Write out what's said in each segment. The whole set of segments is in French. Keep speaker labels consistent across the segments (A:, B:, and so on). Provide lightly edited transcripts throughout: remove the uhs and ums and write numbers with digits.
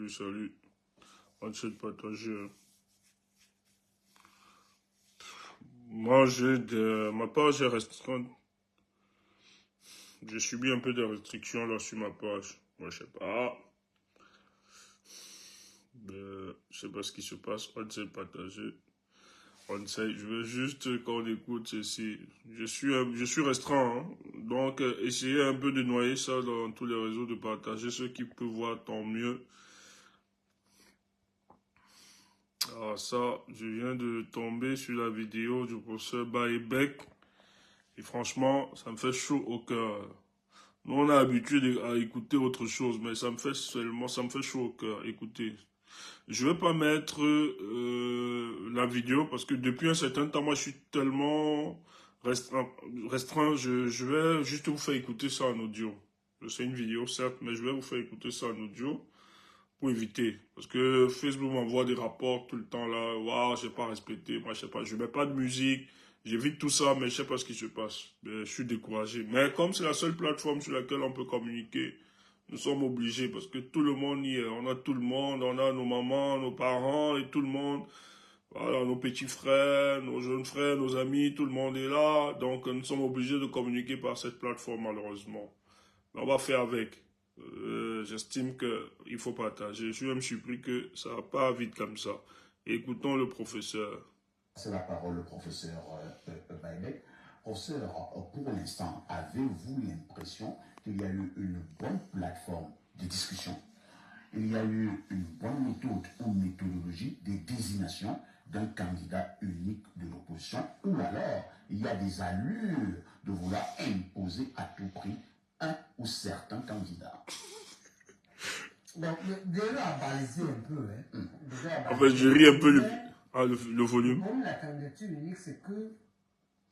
A: salut. On essaie de partager. Moi, ma page est restreinte. J'ai subi un peu de restrictions là sur ma page. Moi, je sais pas. Je sais pas ce qui se passe. On essaie de partager. On essaie. Je veux juste qu'on écoute ceci. Je suis restreint. Hein. Donc, essayez un peu de noyer ça dans tous les réseaux, de partager. Ceux qui peuvent voir, tant mieux. Alors ça, je viens de tomber sur la vidéo du professeur Baïbek. Et franchement, ça me fait chaud au cœur. Nous, on a l'habitude à écouter autre chose, mais ça me fait chaud au cœur. Écoutez, je vais pas mettre la vidéo parce que depuis un certain temps, moi, je suis tellement restreint. Je vais juste vous faire écouter ça en audio. C'est une vidéo, certes, mais je vais vous faire écouter ça en audio. Pour éviter, parce que Facebook m'envoie des rapports tout le temps là, waouh, j'ai pas respecté, moi je sais pas, je mets pas de musique, j'évite tout ça, mais je sais pas ce qui se passe, je suis découragé. Mais comme c'est la seule plateforme sur laquelle on peut communiquer, nous sommes obligés, parce que tout le monde y est, on a tout le monde, on a nos mamans, nos parents et tout le monde, voilà, nos petits frères, nos jeunes frères, nos amis, tout le monde est là, donc nous sommes obligés de communiquer par cette plateforme malheureusement. Mais on va faire avec. J'estime qu'il faut partager. Je suis même surpris que ça va pas vite comme ça. Écoutons le professeur.
B: C'est la parole, le professeur Baïbek. Professeur, pour l'instant, avez-vous l'impression qu'il y a eu une bonne plateforme de discussion? Il y a eu une bonne méthode ou méthodologie de désignation d'un candidat unique de l'opposition? Ou alors, il y a des allures de vouloir imposer à tout prix un ou certains candidats?
C: Donc, déjà à baliser un peu. Hein.
A: En fait, je ris un peu le volume.
C: Pour la candidature unique, c'est que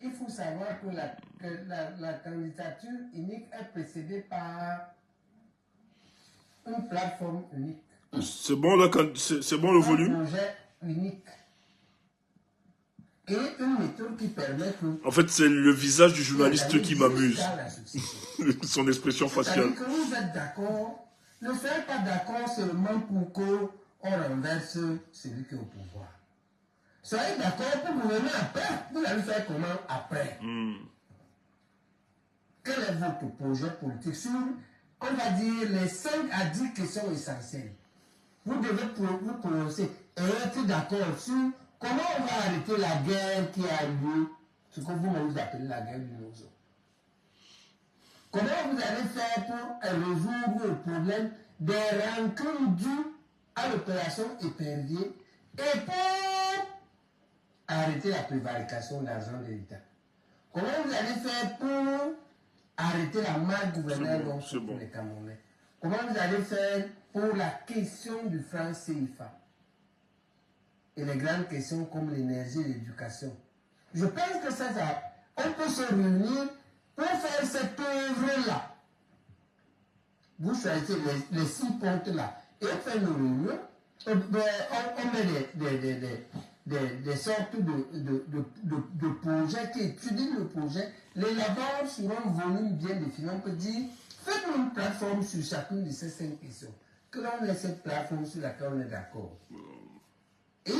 C: il faut savoir que la candidature unique est précédée par une plateforme unique.
A: C'est bon, là, c'est bon le volume?
C: Un projet unique. Et une méthode qui permet que...
A: En fait, c'est le visage du journaliste qui m'amuse. Son expression faciale.
C: C'est-à-dire que vous êtes d'accord, ne soyez pas d'accord seulement pour qu'on renverse celui qui est au pouvoir. Soyez d'accord pour gouverner après. Vous allez faire comment après? Quel est votre projet politique sur, on va dire, les 5 à 10 questions essentielles? Vous devez vous prononcer et être d'accord sur comment on va arrêter la guerre qui a lieu, ce que vous appelez la guerre du Nozo. Comment vous allez faire pour résoudre le problème des rancunes dues à l'opération Épervier et pour arrêter la prévarication de l'argent de l'État? Comment vous allez faire pour arrêter la mal gouvernance pour les Camerounais? Comment vous allez faire pour la question du franc CFA et les grandes questions comme l'énergie et l'éducation? Je pense que ça, on peut se réunir pour faire cette œuvre-là. Vous choisissez les 6 ponts-là et on fait nos réunions. On met des sortes de projets qui étudient le projet. Les labos sur un volume bien défini. On peut dire, faites-nous une plateforme sur chacune de ces 5 questions. Que l'on ait cette plateforme sur laquelle on est d'accord. Et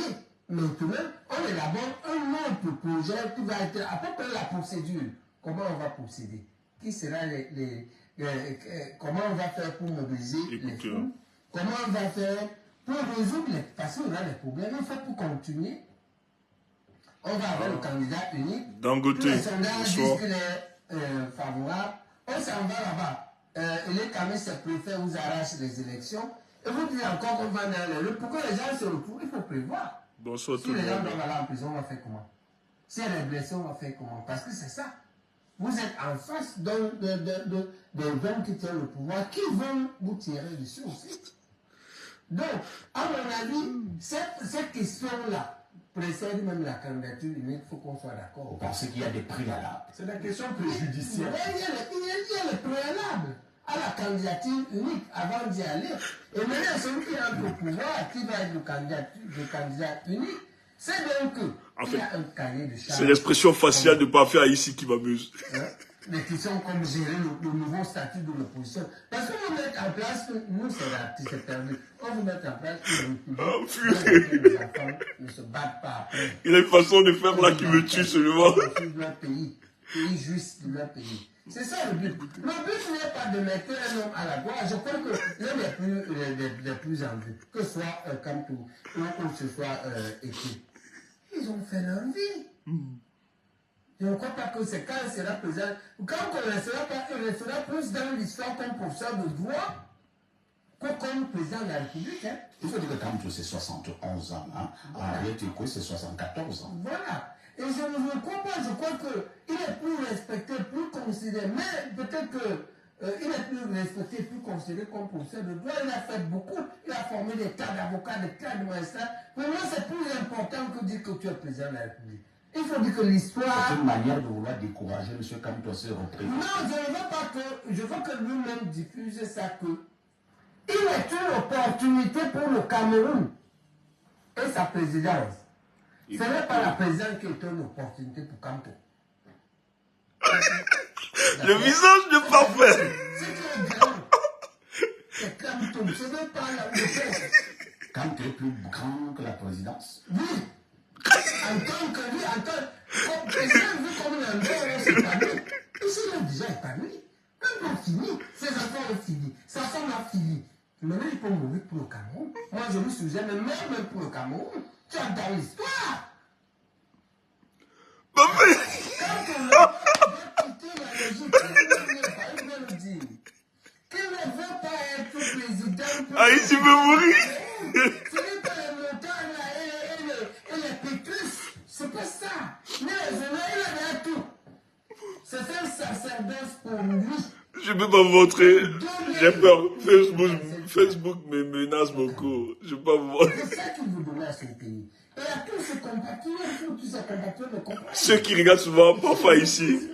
C: maintenant, on élabore un autre projet qui va être à peu près la procédure. Comment on va procéder? Qui sera comment on va faire pour mobiliser les fonds? Comment on va faire pour résoudre parce qu'on a des problèmes? Il faut pour continuer. On va avoir le candidat unique.
A: Dangote.
C: Tous les sondages disent qu'il est favorable. On s'en va là-bas. Les Camis se préfèrent, vous arrachent les élections. Et vous dites encore qu'on va dans les rues. Pourquoi les gens se retrouvent? Il faut prévoir.
A: Bonsoir
C: Si
A: tout le
C: les gens
A: monde.
C: doivent aller en prison, on va faire comment? Si elle est blessée, on va faire comment? Parce que c'est ça. Vous êtes en face des hommes qui tiennent le pouvoir, qui vont vous tirer dessus aussi. Donc, à mon avis, cette question-là précède même la candidature unique, il faut qu'on soit d'accord.
B: Vous pensez qu'il y a des préalables?
D: C'est la question préjudicielle.
C: Il y a le préalable à la candidature unique avant d'y aller. Et maintenant, celui qui entre au pouvoir, qui va être le candidat unique, c'est donc qu'il y a un cahier de charges.
A: C'est l'expression faciale de Parfait ici qui m'amuse.
C: Hein? les questions comme gérer le nouveau statut de l'opposition. Parce qu'on veut mettre en place, nous c'est l'artiste, c'est perdu. On veut mettre en place une république où les enfants ne se battent pas après.
A: Il a une façon de faire là qui me tue seulement.
C: Leur pays juste de leur pays. C'est ça le but. Le but n'est pas de mettre un homme à la gloire. Je crois que l'un des plus en vue, que ce soit Kamtou ou que ce soit écrit, ils ont fait leur vie. Je ne crois pas que c'est quand il sera président. Quand on ne sera pas, il restera plus dans l'histoire comme professeur de droit que comme président de la République. Hein.
B: Il faut dire que Kamtou c'est 71 ans. Hein. Voilà. Henriette Ekoué c'est 74 ans.
C: Voilà. Et je ne crois pas, je crois qu'il est plus respecté, plus considéré, mais peut-être qu'il est plus respecté, plus considéré comme professeur de droit. Il a fait beaucoup, il a formé des tas d'avocats, des tas de magistrats. Pour moi, c'est plus important que dire que tu es président de la République. Il faut dire que l'histoire...
B: C'est une manière de vouloir décourager M. Kamtou à se représenter.
C: Non, je ne veux pas que... Je veux que lui-même diffuse ça que... Il est une opportunité pour le Cameroun et sa présidence. Ce n'est pas la présidence qui est une opportunité pour Kamtou.
A: Le visage n'est pas fait.
C: Ce qui est grand, c'est Kamtou. Ce n'est pas la présidence.
B: Kamtou est plus grand que la présidence.
C: Oui. En tant que lui, comme président, vu comme un homme, c'est pas lui. Ici, il est déjà épanoui. Même a fini. Ses enfants ont fini. Sa femme a fini. Maintenant, il peut mourir pour le Cameroun. Moi, je me souviens, mais même pour le Cameroun, tu as dans l'histoire. Quand on va quitter la logique, il va le dire. Qu'il ne veut pas être président.
A: Ah, ici, veut mourir.
C: Ce n'est pas les montagnes et les pétrus. C'est pas ça. Mais les humains, il avait tout. C'est un sacerdoce pour lui.
A: Je ne peux pas vous montrer. J'ai peur. Facebook me menace beaucoup. Je ne peux pas vous montrer.
C: C'est ça qu'il veut donner à son pays. Et à tous ses compatriotes, tous ses compatriotes le comprennent.
A: Ceux qui regardent souvent, parfois ici,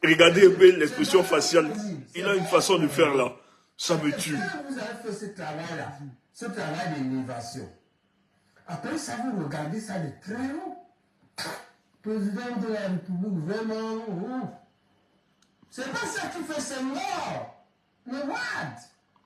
A: regardez un peu l'expression faciale. Il a une façon de faire là. Ça me tue.
C: Quand vous avez fait ce travail-là, ce travail d'innovation, après ça, vous regardez ça de très haut. Président de la République, vraiment. C'est pas ça qui fait ses morts. Mais what?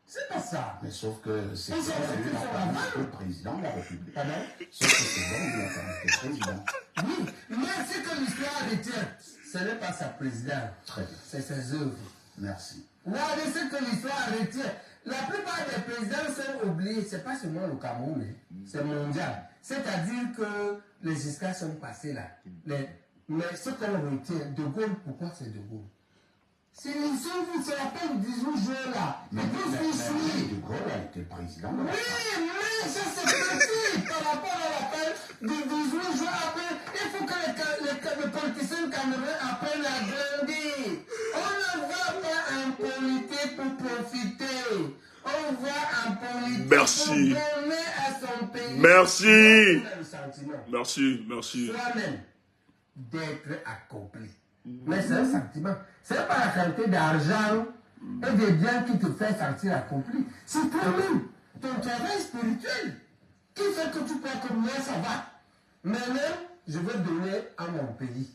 C: C'est pas ça.
B: Mais sauf que c'est le président de la République.
C: Pardon?
B: Sauf que c'est bon, il a été président.
C: Oui, mais ce que l'histoire retient, ce n'est pas sa présidence.
B: Très bien.
C: C'est ses œuvres.
B: Merci.
C: Regardez ce que l'histoire retient. La plupart des présidents sont oubliés. Ce n'est pas seulement le Cameroun, c'est mondial. C'est-à-dire que les histoires sont passées là. Mais ce qu'on retient, De Gaulle, pourquoi c'est De Gaulle? C'est la peine du 18 juin là.
B: Mais De Gaulle a été président.
C: Oui, mais ça c'est petit par rapport à la peine du 18 juin. Après, il faut que les politiciens camerounais apprennent à grandir. On ne va pas en politique pour profiter. On va en politique
A: Merci.
C: pour donner à son pays.
A: Merci.
C: Sentiment.
A: Merci.
C: Soi-même d'être accompli. Mais c'est un sentiment. Ce n'est pas la quantité d'argent et des biens qui te fait sentir accompli. C'est toi-même, ton travail spirituel, qui fait que tu crois que moi ça va. Maintenant, je veux donner à mon pays.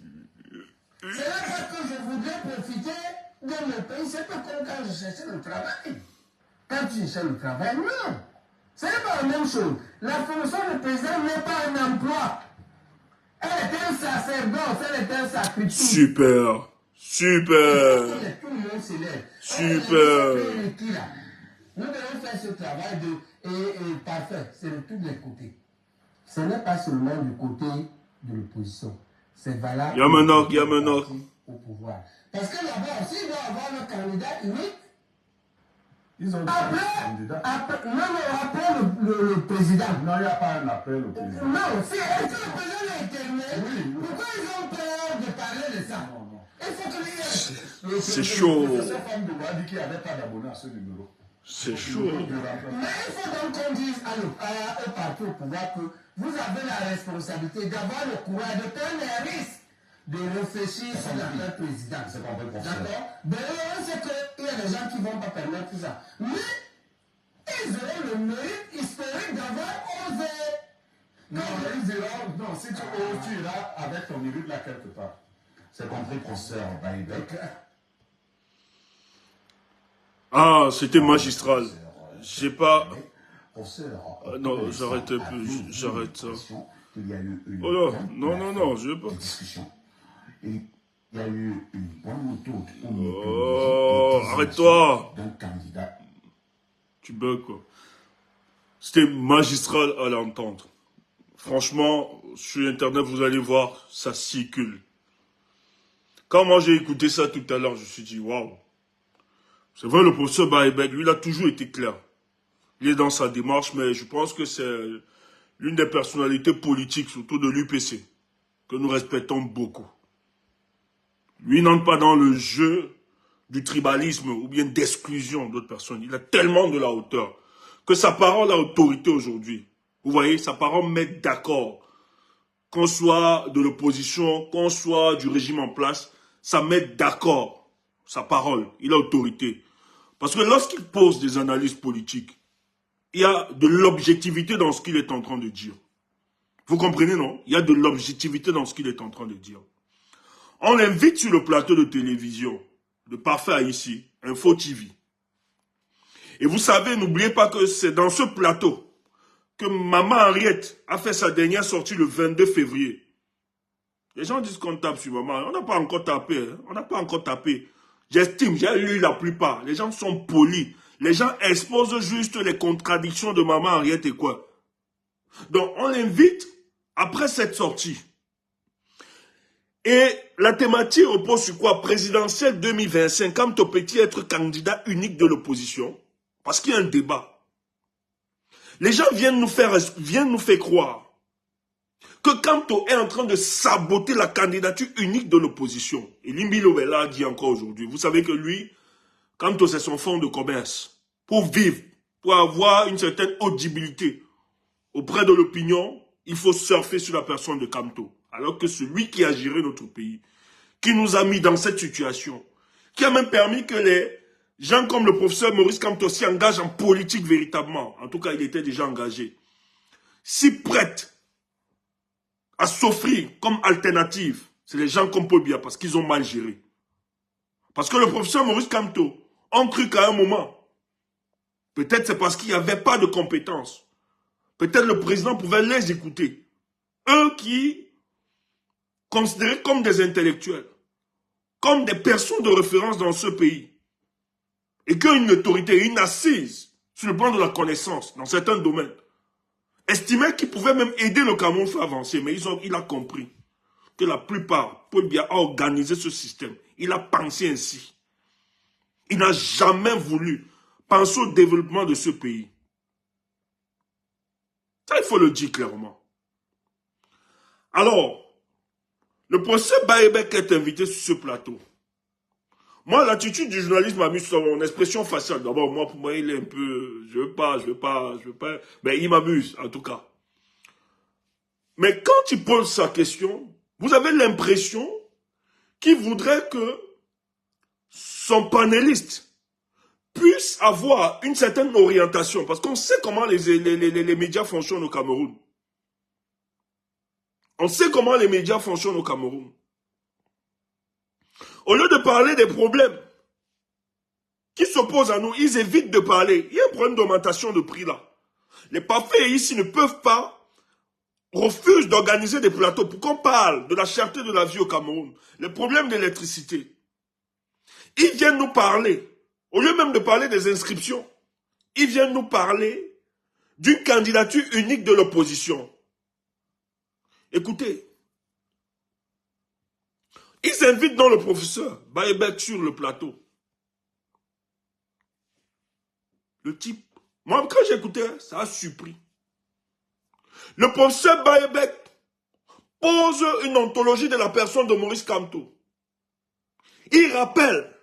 C: Ce n'est pas que je voudrais profiter de mon pays, c'est pas comme quand je cherchais le travail. Quand tu cherches le travail, non. Ce n'est pas la même chose. La fonction de président n'est pas un emploi. Elle est un sacerdoce, elle est un sacrifice.
A: Super.
C: Tout le monde s'élève. Nous devons faire ce travail parfait. C'est de tous les côtés. Ce n'est pas seulement du côté de l'opposition. C'est valable.
A: Yamenok.
C: Au pouvoir. Parce que là-bas aussi, il doit avoir le candidat unique.
B: Ils ont
C: Après le président.
B: Non, il n'y a pas un appel au président.
C: Non, est-ce que le président est éternel? Pourquoi ils ont peur de parler de ça?
B: Non.
C: Il faut que
A: C'est chaud.
B: Le professeur Femme de Wadi qui n'avait pas d'abonnés à ce numéro.
A: C'est chaud.
C: Mais il faut donc qu'on dise au parti au pouvoir que vous avez la responsabilité d'avoir le courage de prendre les risques, de réfléchir sur la présidence.
B: C'est compris, professeur.
C: D'accord? On sait qu'il y a des gens qui ne vont pas permettre tout ça. Mais ils auront le mérite historique d'avoir osé.
B: Non, ils diront, non, si tu oses, tu iras avec ton mérite là quelque part. C'est compris, professeur Baïbek.
A: Ah, c'était magistral. J'ai pas...
B: Professeur,
A: non, j'arrête un peu,
B: avez-vous
A: j'arrête ça.
B: l'impression qu'il y a eu une
A: Oh là,
B: bonne
A: non, non, non, je veux pas.
B: de discussion? Il y a eu une bonne méthode pour
A: Oh,
B: méthodiser
A: arrête-toi.
B: d'un candidat.
A: Tu bugs, quoi. C'était magistral à l'entendre. Franchement, sur Internet, vous allez voir, ça circule. Quand moi j'ai écouté ça tout à l'heure, je me suis dit, waouh. C'est vrai, le professeur Baïbek, lui, il a toujours été clair. Il est dans sa démarche, mais je pense que c'est l'une des personnalités politiques, surtout de l'UPC, que nous respectons beaucoup. Lui n'entre pas dans le jeu du tribalisme ou bien d'exclusion d'autres personnes. Il a tellement de la hauteur que sa parole a autorité aujourd'hui. Vous voyez, sa parole met d'accord. Qu'on soit de l'opposition, qu'on soit du régime en place, ça met d'accord. Sa parole, il a autorité. Parce que lorsqu'il pose des analyses politiques, il y a de l'objectivité dans ce qu'il est en train de dire. Vous comprenez, non? Il y a de l'objectivité dans ce qu'il est en train de dire. On l'invite sur le plateau de télévision de Parfait Haïti, Info TV. Et vous savez, n'oubliez pas que c'est dans ce plateau que Maman Henriette a fait sa dernière sortie le 22 février. Les gens disent qu'on tape sur Maman. On n'a pas encore tapé. Hein? On n'a pas encore tapé. J'estime, j'ai lu la plupart. Les gens sont polis. Les gens exposent juste les contradictions de Maman Henriette et quoi. Donc, on l'invite après cette sortie. Et la thématique repose sur quoi? Présidentielle 2025, quand Petit être candidat unique de l'opposition. Parce qu'il y a un débat. Les gens viennent nous faire croire que Kanto est en train de saboter la candidature unique de l'opposition. Et Limbi Lobela a dit encore aujourd'hui, vous savez que lui, Kanto c'est son fonds de commerce. Pour vivre, pour avoir une certaine audibilité auprès de l'opinion, il faut surfer sur la personne de Kanto. Alors que celui qui a géré notre pays, qui nous a mis dans cette situation, qui a même permis que les gens comme le professeur Maurice Kamto s'y engagent en politique véritablement. En tout cas, il était déjà engagé. Si prête à s'offrir comme alternative, c'est les gens comme Paul Biya parce qu'ils ont mal géré. Parce que le professeur Maurice Kamto a cru qu'à un moment, peut-être c'est parce qu'il n'y avait pas de compétences. Peut-être le président pouvait les écouter. Eux qui considérés comme des intellectuels, comme des personnes de référence dans ce pays, et qui ont une autorité, une assise sur le plan de la connaissance dans certains domaines, estimaient qu'ils pouvaient même aider le Cameroun à faire avancer, mais il a compris que la plupart, Paul Biya a organisé ce système, il a pensé ainsi. Il n'a jamais voulu penser au développement de ce pays. Ça, il faut le dire clairement. Alors, le professeur Baïbek est invité sur ce plateau. Moi, l'attitude du journaliste m'amuse sur mon expression faciale. D'abord, moi, pour moi, il est un peu... Je veux pas... Mais il m'amuse, en tout cas. Mais quand il pose sa question, vous avez l'impression qu'il voudrait que son panéliste puisse avoir une certaine orientation. Parce qu'on sait comment les médias fonctionnent au Cameroun. On sait comment les médias fonctionnent au Cameroun. Au lieu de parler des problèmes qui s'opposent à nous, ils évitent de parler. Il y a un problème d'augmentation de prix là. Les parfaits ici ne peuvent pas, refusent d'organiser des plateaux pour qu'on parle de la cherté de la vie au Cameroun, les problèmes d'électricité. Ils viennent nous parler, au lieu même de parler des inscriptions, ils viennent nous parler d'une candidature unique de l'opposition. Écoutez, ils invitent dans le professeur Baïbek sur le plateau. Le type, moi quand j'écoutais, ça a surpris. Le professeur Baïbek pose une ontologie de la personne de Maurice Kamto. Il rappelle,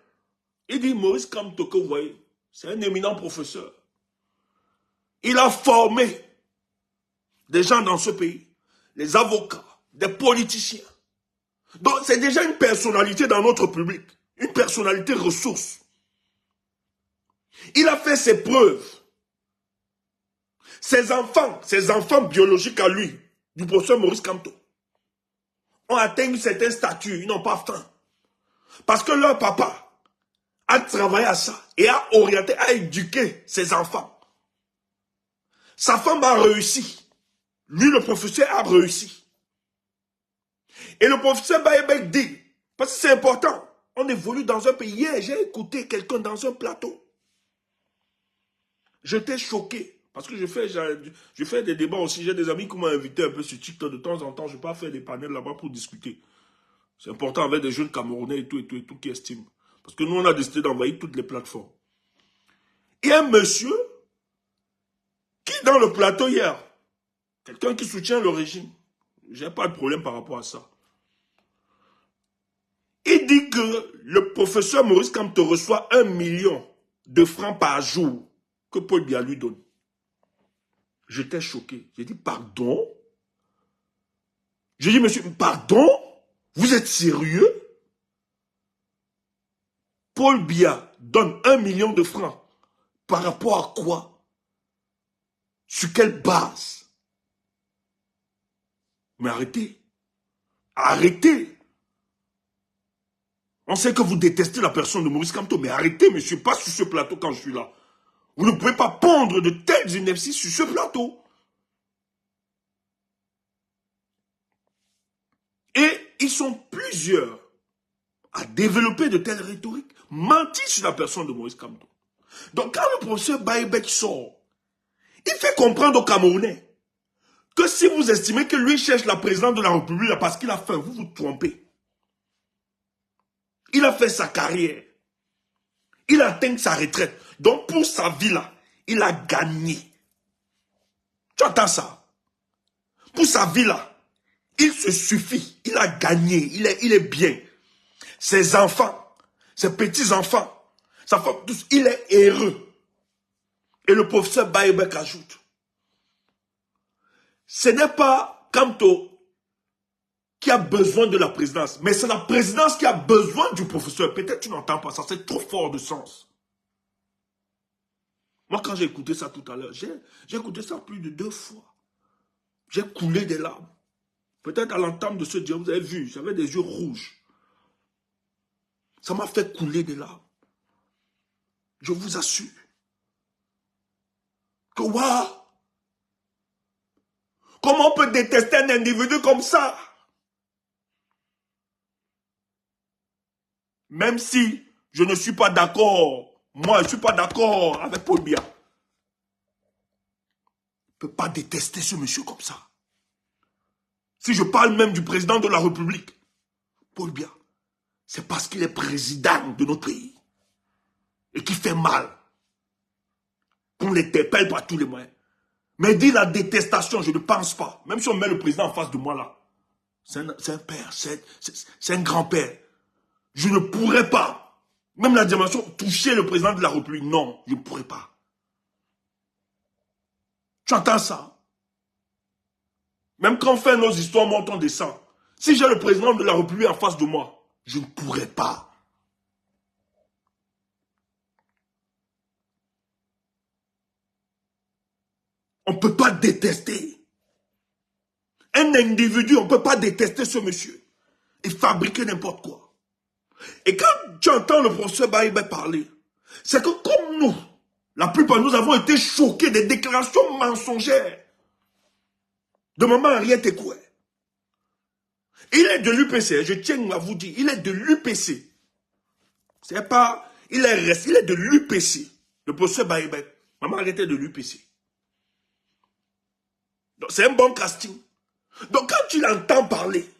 A: il dit Maurice Kamto que vous voyez, c'est un éminent professeur. Il a formé des gens dans ce pays, les avocats, des politiciens. Donc c'est déjà une personnalité dans notre public, une personnalité ressource. Il a fait ses preuves. Ses enfants biologiques à lui, du professeur Maurice Kamto, ont atteint une certaine statut, ils n'ont pas faim. Parce que leur papa a travaillé à ça et a orienté, a éduqué ses enfants. Sa femme a réussi. Lui, le professeur, a réussi. Et le professeur Baïbek dit, parce que c'est important, on évolue dans un pays. Hier, j'ai écouté quelqu'un dans un plateau. J'étais choqué. Parce que je fais des débats aussi. J'ai des amis qui m'ont invité un peu sur TikTok. De temps en temps, je ne vais pas faire des panels là-bas pour discuter. C'est important avec des jeunes Camerounais et tout qui estiment. Parce que nous, on a décidé d'envahir toutes les plateformes. Il y a un monsieur qui, dans le plateau hier, quelqu'un qui soutient le régime, je n'ai pas de problème par rapport à ça. Il dit que le professeur Maurice Kamto reçoit 1 million de francs par jour que Paul Biya lui donne. J'étais choqué. J'ai dit, pardon? J'ai dit, monsieur, pardon? Vous êtes sérieux? Paul Biya donne 1 million de francs. Par rapport à quoi? Sur quelle base? Mais arrêtez. Arrêtez. On sait que vous détestez la personne de Maurice Kamto, mais arrêtez, monsieur, pas sur ce plateau quand je suis là. Vous ne pouvez pas pondre de telles inepties sur ce plateau. Et ils sont plusieurs à développer de telles rhétoriques, mentir sur la personne de Maurice Kamto. Donc quand le professeur Baïbek sort, il fait comprendre aux Camerounais que si vous estimez que lui cherche la présidence de la République là parce qu'il a faim, vous vous trompez. Il a fait sa carrière. Il a atteint sa retraite. Donc pour sa vie là, il a gagné. Tu entends ça? Pour sa vie là, il se suffit. Il a gagné. Il est bien. Ses enfants, ses petits-enfants, sa femme, tous, il est heureux. Et le professeur Baïbek ajoute, ce n'est pas Kamto qui a besoin de la présidence, mais c'est la présidence qui a besoin du professeur. Peut-être tu n'entends pas ça, c'est trop fort de sens. Moi, quand j'ai écouté ça tout à l'heure, j'ai écouté ça plus de 2 fois. J'ai coulé des larmes. Peut-être à l'entame de ce dialogue, vous avez vu, j'avais des yeux rouges. Ça m'a fait couler des larmes. Je vous assure que waouh! Comment on peut détester un individu comme ça? Même si je ne suis pas d'accord, moi je ne suis pas d'accord avec Paul Biya. Je ne peux pas détester ce monsieur comme ça. Si je parle même du président de la République, Paul Biya, c'est parce qu'il est président de notre pays. Et qui fait mal. Qu'on l'interpelle par tous les moyens. Mais dire la détestation, je ne pense pas. Même si on met le président en face de moi là. C'est un père, c'est un grand-père. Je ne pourrais pas, même la dimension, toucher le président de la République. Non, je ne pourrais pas. Tu entends ça? Même quand on fait nos histoires, monte, on descend. Si j'ai le président de la République en face de moi, je ne pourrais pas. On ne peut pas détester. Un individu, on ne peut pas détester ce monsieur. Et fabriquer n'importe quoi. Et quand tu entends le professeur Baïbek parler, c'est que comme nous, la plupart nous avons été choqués des déclarations mensongères de maman Henriette Ekoué. Il est de l'UPC, je tiens à vous dire, il est de l'UPC. C'est pas, il est de l'UPC. Le professeur Baïbek, maman Henriette est de l'UPC. Donc c'est un bon casting. Donc quand tu l'entends parler,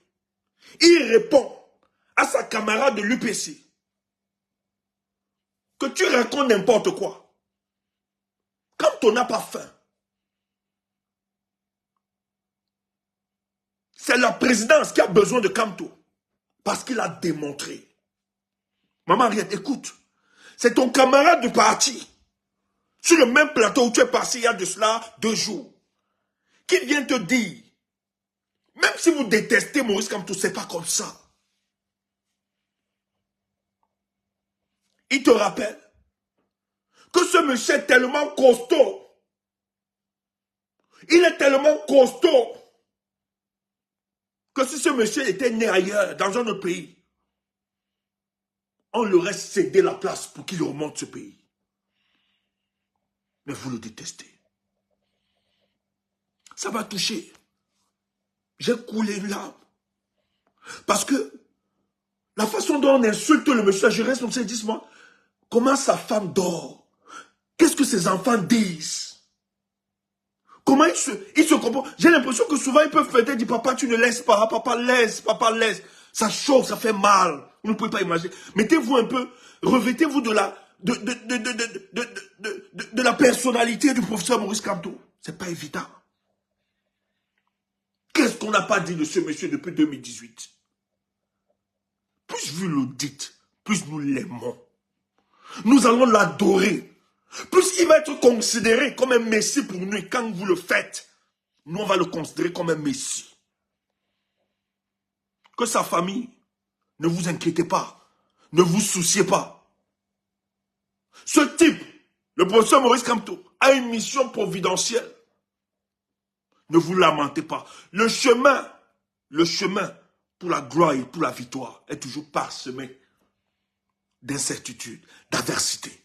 A: il répond à sa camarade de l'UPC que tu racontes n'importe quoi. Quand on n'a pas faim, c'est la présidence qui a besoin de Kamto. Parce qu'il a démontré. Maman Henriette, écoute. C'est ton camarade du parti, sur le même plateau où tu es passé il y a de cela 2 jours, qui vient te dire, même si vous détestez Maurice Kamto, c'est pas comme ça. Il te rappelle que ce monsieur est tellement costaud. Il est tellement costaud que si ce monsieur était né ailleurs, dans un autre pays, on leur a cédé la place pour qu'il remonte ce pays. Mais vous le détestez. Ça va toucher. J'ai coulé une larme. Parce que la façon dont on insulte le monsieur, je reste comme ça, dis-moi, comment sa femme dort? Qu'est-ce que ses enfants disent? Comment ils se comportent? J'ai l'impression que souvent ils peuvent faire dire, papa, tu ne laisses pas, papa laisse, papa laisse. Ça chauffe, ça fait mal. Vous ne pouvez pas imaginer. Mettez-vous un peu, revêtez-vous de la personnalité du professeur Maurice Kamto. C'est pas évident. Qu'est-ce qu'on n'a pas dit de ce monsieur depuis 2018? Plus vous le dites, plus nous l'aimons. Nous allons l'adorer. Plus il va être considéré comme un messie pour nous. Et quand vous le faites, nous on va le considérer comme un messie. Que sa famille, ne vous inquiétez pas. Ne vous souciez pas. Ce type, le professeur Maurice Kamto, a une mission providentielle. Ne vous lamentez pas. Le chemin pour la gloire et pour la victoire est toujours parsemé d'incertitudes, d'adversité.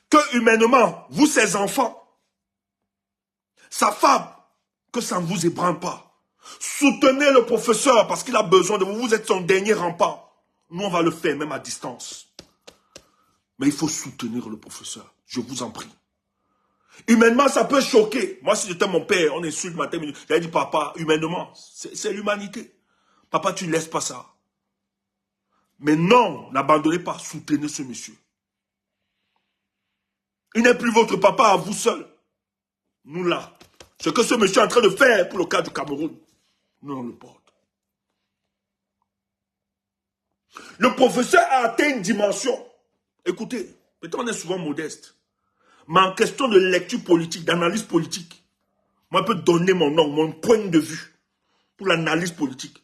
A: Que humainement, vous, ses enfants, sa femme, que ça ne vous ébranle pas. Soutenez le professeur parce qu'il a besoin de vous. Vous êtes son dernier rempart. Nous, on va le faire même à distance. Mais il faut soutenir le professeur. Je vous en prie. Humainement, ça peut choquer. Moi, si j'étais mon père, on insulte ma tête. J'allais dire, papa, humainement, c'est l'humanité. Papa, tu ne laisses pas ça. Mais non, n'abandonnez pas, soutenez ce monsieur. Il n'est plus votre papa à vous seul. Nous là. Ce que ce monsieur est en train de faire pour le cas du Cameroun, nous on le porte. Le professeur a atteint une dimension. Écoutez, peut-être on est souvent modeste. Mais en question de lecture politique, d'analyse politique, moi, je peux donner mon nom, mon point de vue pour l'analyse politique.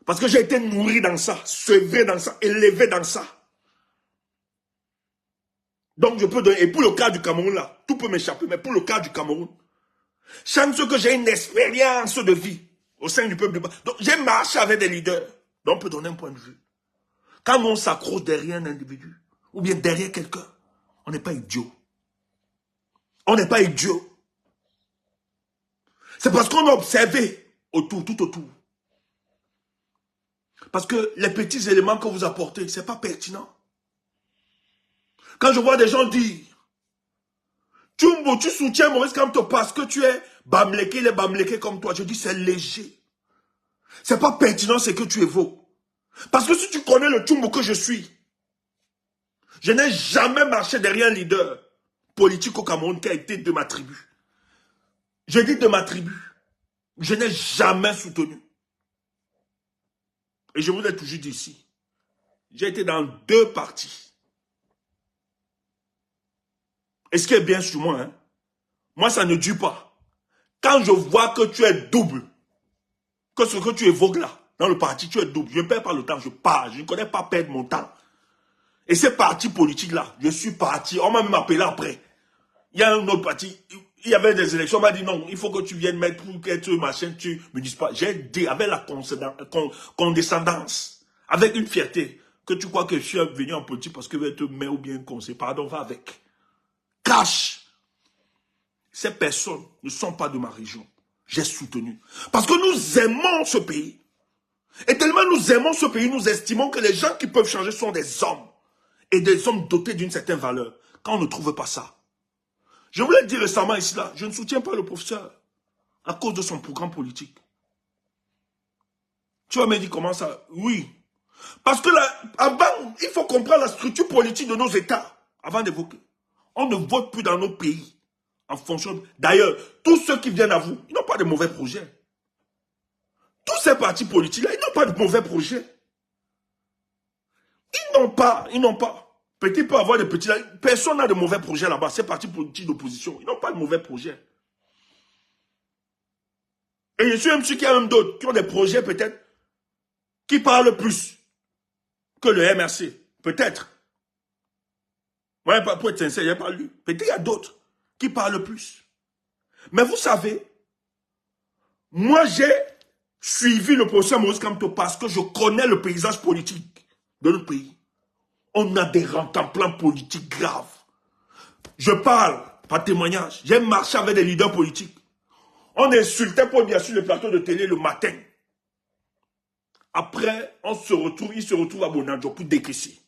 A: Parce que j'ai été nourri dans ça, sevré dans ça, élevé dans ça. Donc, je peux donner. Et pour le cas du Cameroun, là, tout peut m'échapper, mais pour le cas du Cameroun, chance que j'ai une expérience de vie au sein du peuple. Donc, j'ai marché avec des leaders. Donc, on peut donner un point de vue. Quand on s'accroche derrière un individu, ou bien derrière quelqu'un, on n'est pas idiot. On n'est pas idiot. C'est parce qu'on a observé autour, tout autour. Parce que les petits éléments que vous apportez, ce n'est pas pertinent. Quand je vois des gens dire, Tchumbo, tu soutiens Maurice Kamto parce que tu es bamléké, il est bamléké comme toi. Je dis, c'est léger. Ce n'est pas pertinent ce que tu évoques. Parce que si tu connais le Tchumbo que je suis, je n'ai jamais marché derrière un leader politique au Cameroun qui a été de ma tribu. Je dis de ma tribu. Je n'ai jamais soutenu. Et je vous l'ai toujours dit ici. J'ai été dans 2 partis. Et ce qui est bien sur moi, hein, moi ça ne dure pas. Quand je vois que tu es double, que ce que tu évoques là, dans le parti, tu es double, je ne perds pas le temps, je pars, je ne connais pas perdre mon temps. Et ces partis politiques-là, je suis parti, on m'a même appelé après. Il y a un autre parti, il y avait des élections, on m'a dit non, il faut que tu viennes mettre pour que tu machin, tu me dises pas. J'ai dit avec la condescendance, avec une fierté, que tu crois que je suis venu en politique parce que je vais te mettre ou bien conseiller, pardon, va avec. Cache. Ces personnes ne sont pas de ma région. J'ai soutenu. Parce que nous aimons ce pays. Et tellement nous aimons ce pays, nous estimons que les gens qui peuvent changer sont des hommes. Et des hommes dotés d'une certaine valeur. Quand on ne trouve pas ça. Je vous l'ai dit récemment ici, là, je ne soutiens pas le professeur. À cause de son programme politique. Tu vas me dire comment ça? Oui. Parce que là, avant, il faut comprendre la structure politique de nos États. Avant d'évoquer. On ne vote plus dans nos pays. En fonction. D'ailleurs, tous ceux qui viennent à vous, ils n'ont pas de mauvais projets. Tous ces partis politiques-là, ils n'ont pas de mauvais projets. Ils n'ont pas. Petit peut avoir des petits. Personne n'a de mauvais projets là-bas. Ces partis politiques d'opposition, ils n'ont pas de mauvais projets. Et je suis même sûr qu'il y a même d'autres qui ont des projets peut-être qui parlent plus que le MRC. Peut-être. Ouais, pour être sincère, il n'y a pas lu. Peut-être qu'il y a d'autres qui parlent plus. Mais vous savez, moi j'ai suivi le professeur Maurice Kamto parce que je connais le paysage politique de notre pays. On a des rentemplants politiques graves. Je parle par témoignage. J'ai marché avec des leaders politiques. On insultait Paul Biya sur le plateau de télé le matin. Après, il se retrouve à Bonadjo pour décaisser.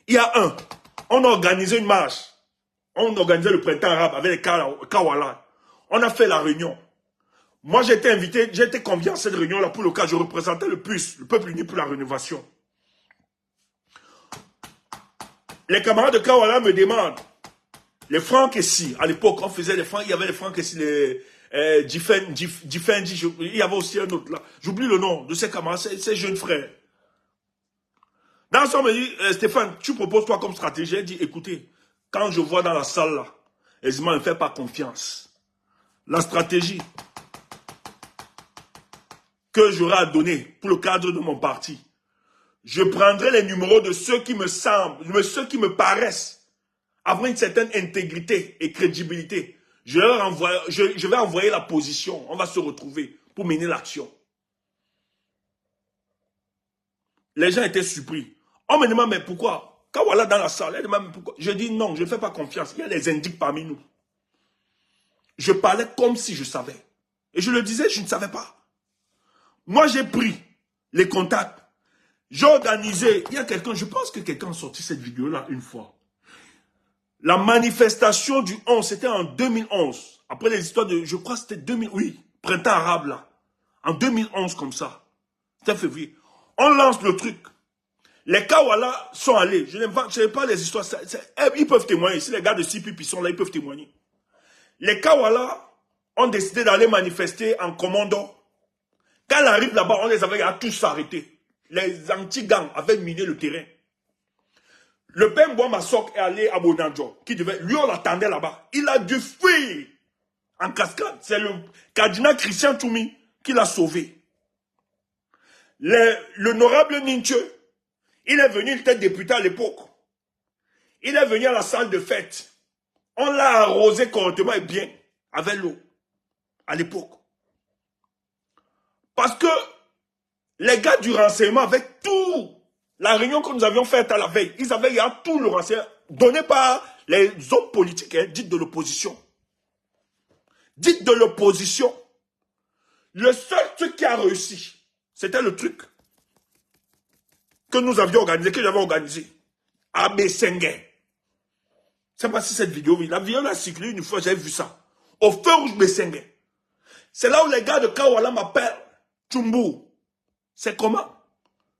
A: Il y a on a organisé une marche. On a organisé le printemps arabe avec les Kawala. On a fait la réunion. Moi, j'ai été invité, j'ai été convié à cette réunion-là pour le cas, je représentais le PUS, le peuple uni pour la rénovation. Les camarades de Kawala me demandent, les francs ici, à l'époque, on faisait les francs, il y avait les francs ici, les Difendi, il y avait aussi un autre là. J'oublie le nom de ces camarades, ces jeunes frères. Dans ce moment, me dit, Stéphane, tu proposes quoi comme stratégie? J'ai dit, écoutez, quand je vois dans la salle là, aisément ne me fait pas confiance. La stratégie que j'aurai à donner pour le cadre de mon parti, je prendrai les numéros de ceux qui me semblent, de ceux qui me paraissent avoir une certaine intégrité et crédibilité. Je vais envoyer la position. On va se retrouver pour mener l'action. Les gens étaient surpris. On me demande, mais pourquoi? Quand voilà dans la salle, elle demande, pourquoi? Je dis non, je ne fais pas confiance. Il y a des indices parmi nous. Je parlais comme si je savais. Et je le disais, je ne savais pas. Moi, j'ai pris les contacts. J'ai organisé. Il y a quelqu'un, je pense que quelqu'un a sorti cette vidéo-là une fois. La manifestation du 11, c'était en 2011. Après les histoires de, je crois que c'était 2000, oui, printemps arabe là. En 2011 comme ça. C'était février. On lance le truc. Les Kawala sont allés. Je ne sais pas les histoires. Ils peuvent témoigner. Si les gars de CPP sont là, ils peuvent témoigner. Les Kawala ont décidé d'aller manifester en commando. Quand ils arrivent là-bas, on les avait tous arrêtés. Les anti-gangs avaient miné le terrain. Le père Massok est allé à Bonadjo, lui on l'attendait là-bas. Il a dû fuir en cascade. C'est le cardinal Christian Toumi qui l'a sauvé. L'honorable Ninche, il est venu, il était député à l'époque. Il est venu à la salle de fête. On l'a arrosé correctement et bien, avec l'eau, à l'époque. Parce que les gars du renseignement, avec tout, la réunion que nous avions faite à la veille, ils avaient tout le renseignement donné par les hommes politiques, dites de l'opposition. Dites de l'opposition. Le seul truc qui a réussi, c'était le truc que nous avions organisé, que j'avais organisé, à Bessengue. Je ne sais pas si cette vidéo, la vidéo a circulé une fois, j'avais vu ça. Au feu rouge Bessengue. C'est là où les gars de Kawala m'appellent Tchumbu. C'est comment?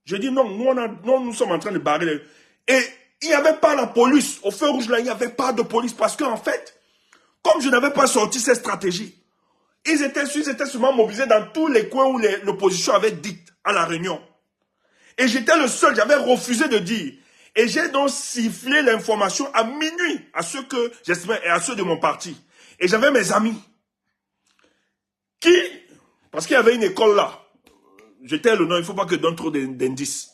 A: Je dis non, nous sommes en train de barrer. Et il n'y avait pas la police. Au feu rouge là, il n'y avait pas de police. Parce qu'en fait, comme je n'avais pas sorti cette stratégie, ils étaient sûrement mobilisés dans tous les coins où l'opposition avait dit à la réunion. Et j'étais le seul, j'avais refusé de dire. Et j'ai donc sifflé l'information à minuit à ceux que j'estimais et à ceux de mon parti. Et j'avais mes amis qui, parce qu'il y avait une école là, j'étais le nom, il ne faut pas que je donne trop d'indices.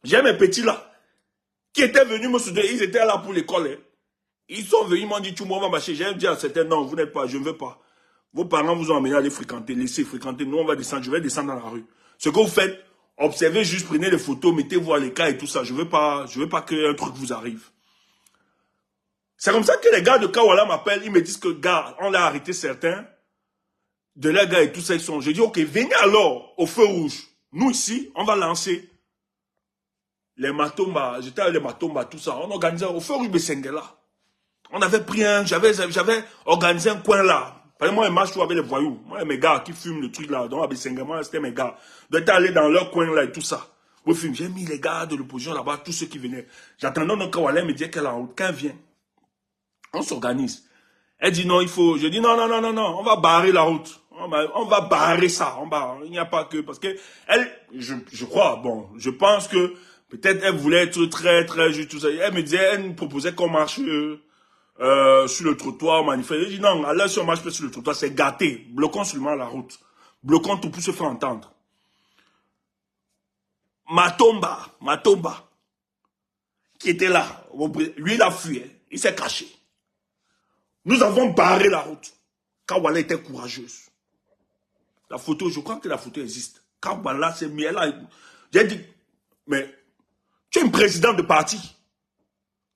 A: J'ai mes petits là, qui étaient venus me soutenir, ils étaient là pour l'école. Hein. Ils sont venus, ils m'ont dit, tu m'en vas marcher. J'ai dit à certains, non, vous n'êtes pas, je ne veux pas. Vos parents vous ont amené à aller fréquenter, laissez fréquenter. Nous, on va descendre, je vais descendre dans la rue. Ce que vous faites, observez juste, prenez les photos, mettez-vous à l'écart et tout ça. Je veux pas qu'un truc vous arrive. C'est comme ça que les gars de Kawala m'appellent, ils me disent que, gars, on a arrêté certains. De leurs gars et tout ça, ils sont. J'ai dit, ok, venez alors au feu rouge. Nous ici, on va lancer les matomba. J'étais avec les matomba, tout ça. On organisait au feu rouge Bessengue là. On avait pris j'avais organisé un coin là. Moi, je marche toujours avec les voyous. Moi, mes gars qui fument le truc là, donc à Bessengue, moi, c'était mes gars. Ils étaient allés dans leur coin là et tout ça. J'ai mis les gars de l'opposition là-bas, tous ceux qui venaient. J'attendais donc Kawala me dire qu'elle est en route. Quand elle vient, on s'organise. Elle dit non, il faut. Je dis non, on va barrer la route. On va barrer ça. Il n'y a pas que. Parce que elle, je crois, bon, je pense que peut-être elle voulait être très, très juste. Tout ça. Elle me disait, elle nous proposait qu'on marche sur le trottoir, manifester. Je dis non, alors si on marche pas sur le trottoir, c'est gâté. Bloquons seulement la route. Bloquons tout pour se faire entendre. Matomba, qui était là, lui il a fui, il s'est caché. Nous avons barré la route. Kawala était courageuse. La photo, je crois que la photo existe. Kawala s'est mis là. J'ai dit, mais tu es un président de parti.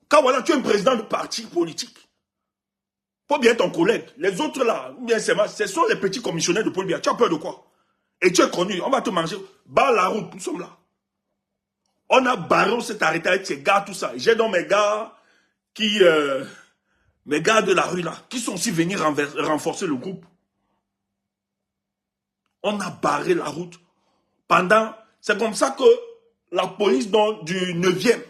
A: Kawala, tu es un président de parti politique. Paul Biya est ton collègue. Les autres là, bien ce sont les petits commissionnaires de Paul Biya. Tu as peur de quoi? Et tu es connu, on va te manger. Barre la route, nous sommes là. On a barré, on s'est arrêté avec ces gars, tout ça. J'ai donc mes gars mes gars de la rue là, qui sont aussi venus renforcer le groupe. On a barré la route. C'est comme ça que la police du 9e,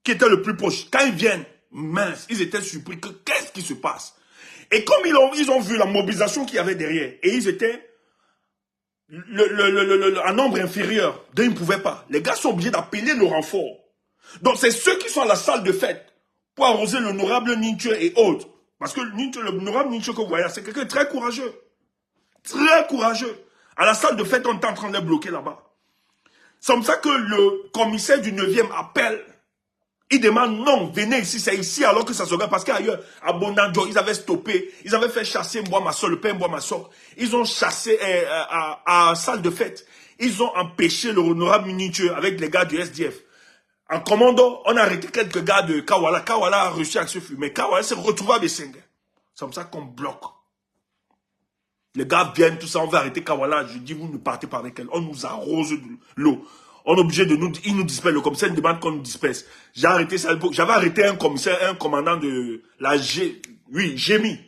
A: qui était le plus proche, quand ils viennent, mince, ils étaient surpris que qu'est-ce qui se passe? Et comme ils ont vu la mobilisation qu'il y avait derrière, et ils étaient un nombre inférieur, ils ne pouvaient pas. Les gars sont obligés d'appeler le renfort. Donc c'est ceux qui sont à la salle de fête pour arroser l'honorable Ninche et autres. Parce que l'honorable Ninche que vous voyez, c'est quelqu'un de très courageux. Très courageux. À la salle de fête, on est en train de les bloquer là-bas. C'est comme ça que le commissaire du 9e appelle. Il demande, non, venez ici, c'est ici, alors que ça se regarde. Parce qu'ailleurs, à Bonanjo, ils avaient stoppé, ils avaient fait chasser Mboamasso, le père Mboamasso. Ils ont chassé à salle de fête. Ils ont empêché le honorable Ninche avec les gars du SDF. En commando, on a arrêté quelques gars de Kawala. Kawala a réussi à se fuir. Mais Kawala s'est retrouvé à Bessengue. C'est comme ça qu'on bloque. Les gars viennent, tout ça, on va arrêter Kawala. Je dis, vous ne partez pas avec elle. On nous arrose de l'eau. On est obligé de ils nous dispersent. Le commissaire nous demande qu'on nous disperse. J'ai arrêté ça. J'avais arrêté un commissaire, un commandant de la Gémi.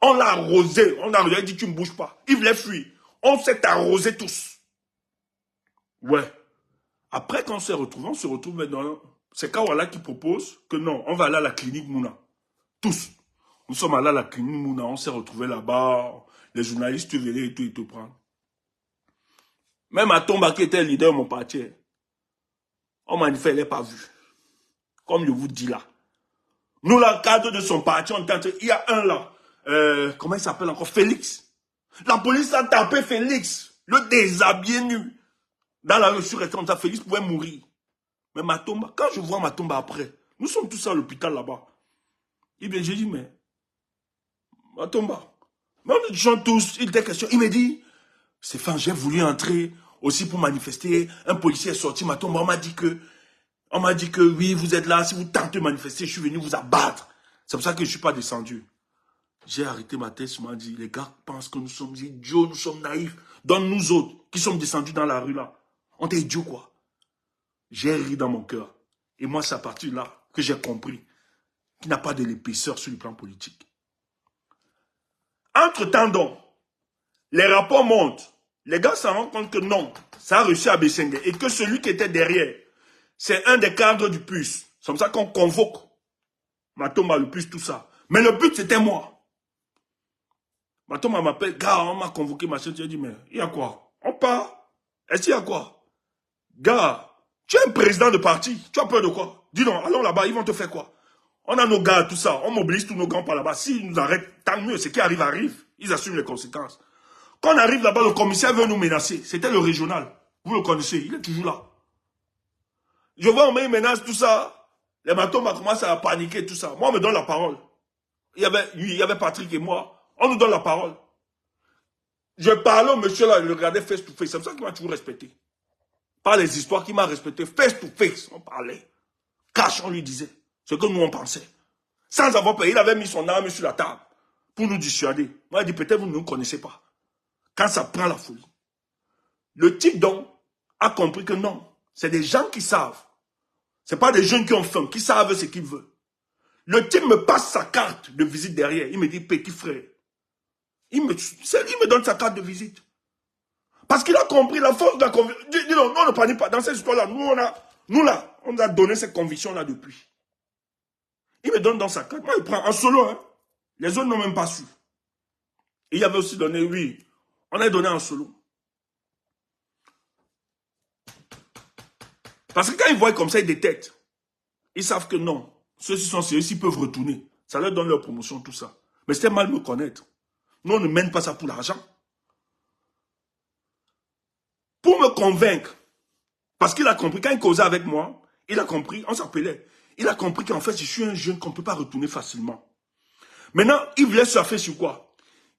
A: On l'a arrosé. On a dit, tu ne bouges pas. Il voulait fuir. On s'est arrosé tous. Ouais. Après, quand on se retrouve maintenant. C'est Kawala qui propose que non, on va aller à la clinique Mouna. Tous. Nous sommes allés à la clinique Mouna. On s'est retrouvés là-bas. Les journalistes venaient et tout, ils te prennent. Même Atomba qui était leader de mon parti, on manifeste, il n'est pas vu. Comme je vous dis là. Nous, le cadre de son parti, il y a un là. Comment il s'appelle encore? Félix. La police a tapé Félix. Le déshabillé nu. Dans la rue, je suis resté comme ça. Félix pouvait mourir. Mais Matomba, quand je vois Matomba après, nous sommes tous à l'hôpital là-bas. Et bien, j'ai dit, mais Matomba. Mais on est tous, il était question. Il me dit, Stéphane, j'ai voulu entrer aussi pour manifester. Un policier est sorti, Matomba, on m'a dit que oui, vous êtes là, si vous tentez de manifester, je suis venu vous abattre. C'est pour ça que je ne suis pas descendu. J'ai arrêté ma tête, je m'ai dit, les gars pensent que nous sommes idiots, nous sommes naïfs. Donc nous autres, qui sommes descendus dans la rue là, on est idiots quoi. J'ai ri dans mon cœur. Et moi, c'est à partir de là que j'ai compris qu'il n'y a pas de l'épaisseur sur le plan politique. Entre-temps donc, les rapports montent. Les gars se rendent compte que non, ça a réussi à Bessengue. Et que celui qui était derrière, c'est un des cadres du PUS. C'est comme ça qu'on convoque Matomba, le PUS, tout ça. Mais le but, c'était moi. Matomba m'appelle, gars, on m'a convoqué, machin. Tu as dit, mais il y a quoi? On part. Est-ce qu'il y a quoi? Gars, tu es un président de parti. Tu as peur de quoi? Dis donc, allons là-bas, ils vont te faire quoi? On a nos gars, tout ça. On mobilise tous nos gars par là-bas. S'ils nous arrêtent, tant mieux. Ce qui arrive, arrive. Ils assument les conséquences. Quand on arrive là-bas, le commissaire veut nous menacer. C'était le régional. Vous le connaissez. Il est toujours là. Je vois, on met une menace, tout ça. Les bateaux m'ont commencé à paniquer, tout ça. Moi, on me donne la parole. Il y avait Patrick et moi. On nous donne la parole. Je parlais au monsieur là, il le regardait face to face. C'est pour ça qu'il m'a toujours respecté. Pas les histoires qu'il m'a respecté. Face to face, on parlait. Cash, on lui disait. Ce que nous, on pensait. Sans avoir payé, il avait mis son arme sur la table. Pour nous dissuader. Moi, il dit, peut-être vous ne nous connaissez pas. Quand ça prend la folie. Le type, donc, a compris que non. C'est des gens qui savent. Ce pas des jeunes qui ont faim, qui savent ce qu'ils veulent. Le type me passe sa carte de visite derrière. Il me dit, petit frère. Il me donne sa carte de visite. Parce qu'il a compris la force de la conviction. Dis non, on ne panique pas. Dans cette histoire-là, on nous a donné cette conviction-là depuis. Il me donne dans sa carte. Moi, il prend en solo. Hein. Les autres n'ont même pas su. Et il avait aussi donné, oui, on a donné en solo. Parce que quand ils voient comme ça, ils détectent. Ils savent que non. Ceux-ci sont sérieux, ils peuvent retourner. Ça leur donne leur promotion, tout ça. Mais c'était mal me connaître. Nous, on ne mène pas ça pour l'argent. Pour me convaincre, parce qu'il a compris, quand il causait avec moi, il a compris, on s'appelait, il a compris qu'en fait, je suis un jeune qu'on ne peut pas retourner facilement. Maintenant, il voulait surfer sur quoi?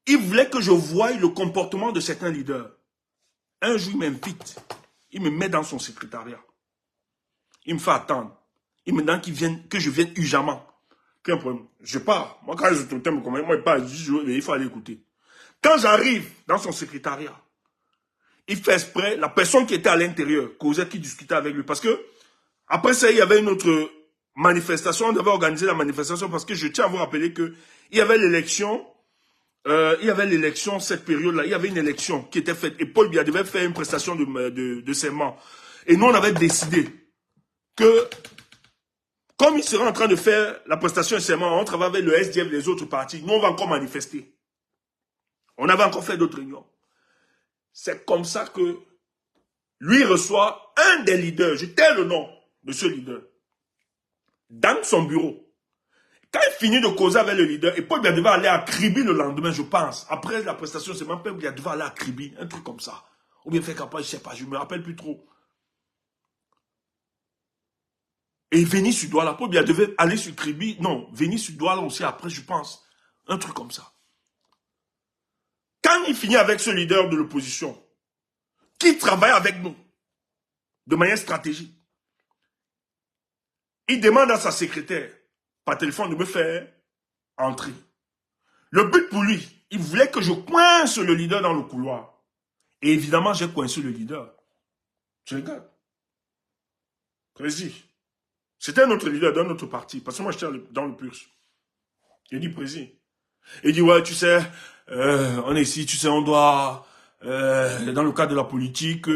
A: Il voulait que je voie le comportement de certains leaders. Un jour, il m'invite. Il me met dans son secrétariat. Il me fait attendre. Il me demande que je vienne urgemment. Quel problème? Je pars. Moi, quand les autorités me commandent, moi, je pars. Il faut aller écouter. Quand j'arrive dans son secrétariat, il fait exprès, la personne qui était à l'intérieur, causait, qui discutait avec lui. Parce que, après ça, il y avait une autre manifestation. On devait organiser la manifestation parce que je tiens à vous rappeler que il y avait l'élection. Cette période-là. Il y avait une élection qui était faite. Et Paul Biya devait faire une prestation de serment. Et nous, on avait décidé que, comme il serait en train de faire la prestation de serment, on travaille avec le SDF et les autres partis. Nous, on va encore manifester. On avait encore fait d'autres réunions. C'est comme ça que lui reçoit un des leaders, je tais le nom de ce leader, dans son bureau. Quand il finit de causer avec le leader, et Paul Biya devait aller à Kribi le lendemain, je pense. Après la prestation, c'est même Paul Biya devait aller à Kribi, un truc comme ça. Ou bien faire campagne, je ne sais pas, je ne me rappelle plus trop. Et Véni sur Douala, Paul Biya devait aller sur Kribi, non, Véni sur Douala aussi après, je pense. Un truc comme ça. Quand il finit avec ce leader de l'opposition, qui travaille avec nous, de manière stratégique, il demande à sa secrétaire, par téléphone, de me faire entrer. Le but pour lui, il voulait que je coince le leader dans le couloir. Et évidemment, j'ai coincé le leader. Tu regardes. Président. C'était un autre leader d'un autre parti. Parce que moi, j'étais dans le purge. Il dit, président. Il dit, ouais, tu sais, on est ici, tu sais, on doit, dans le cadre de la politique,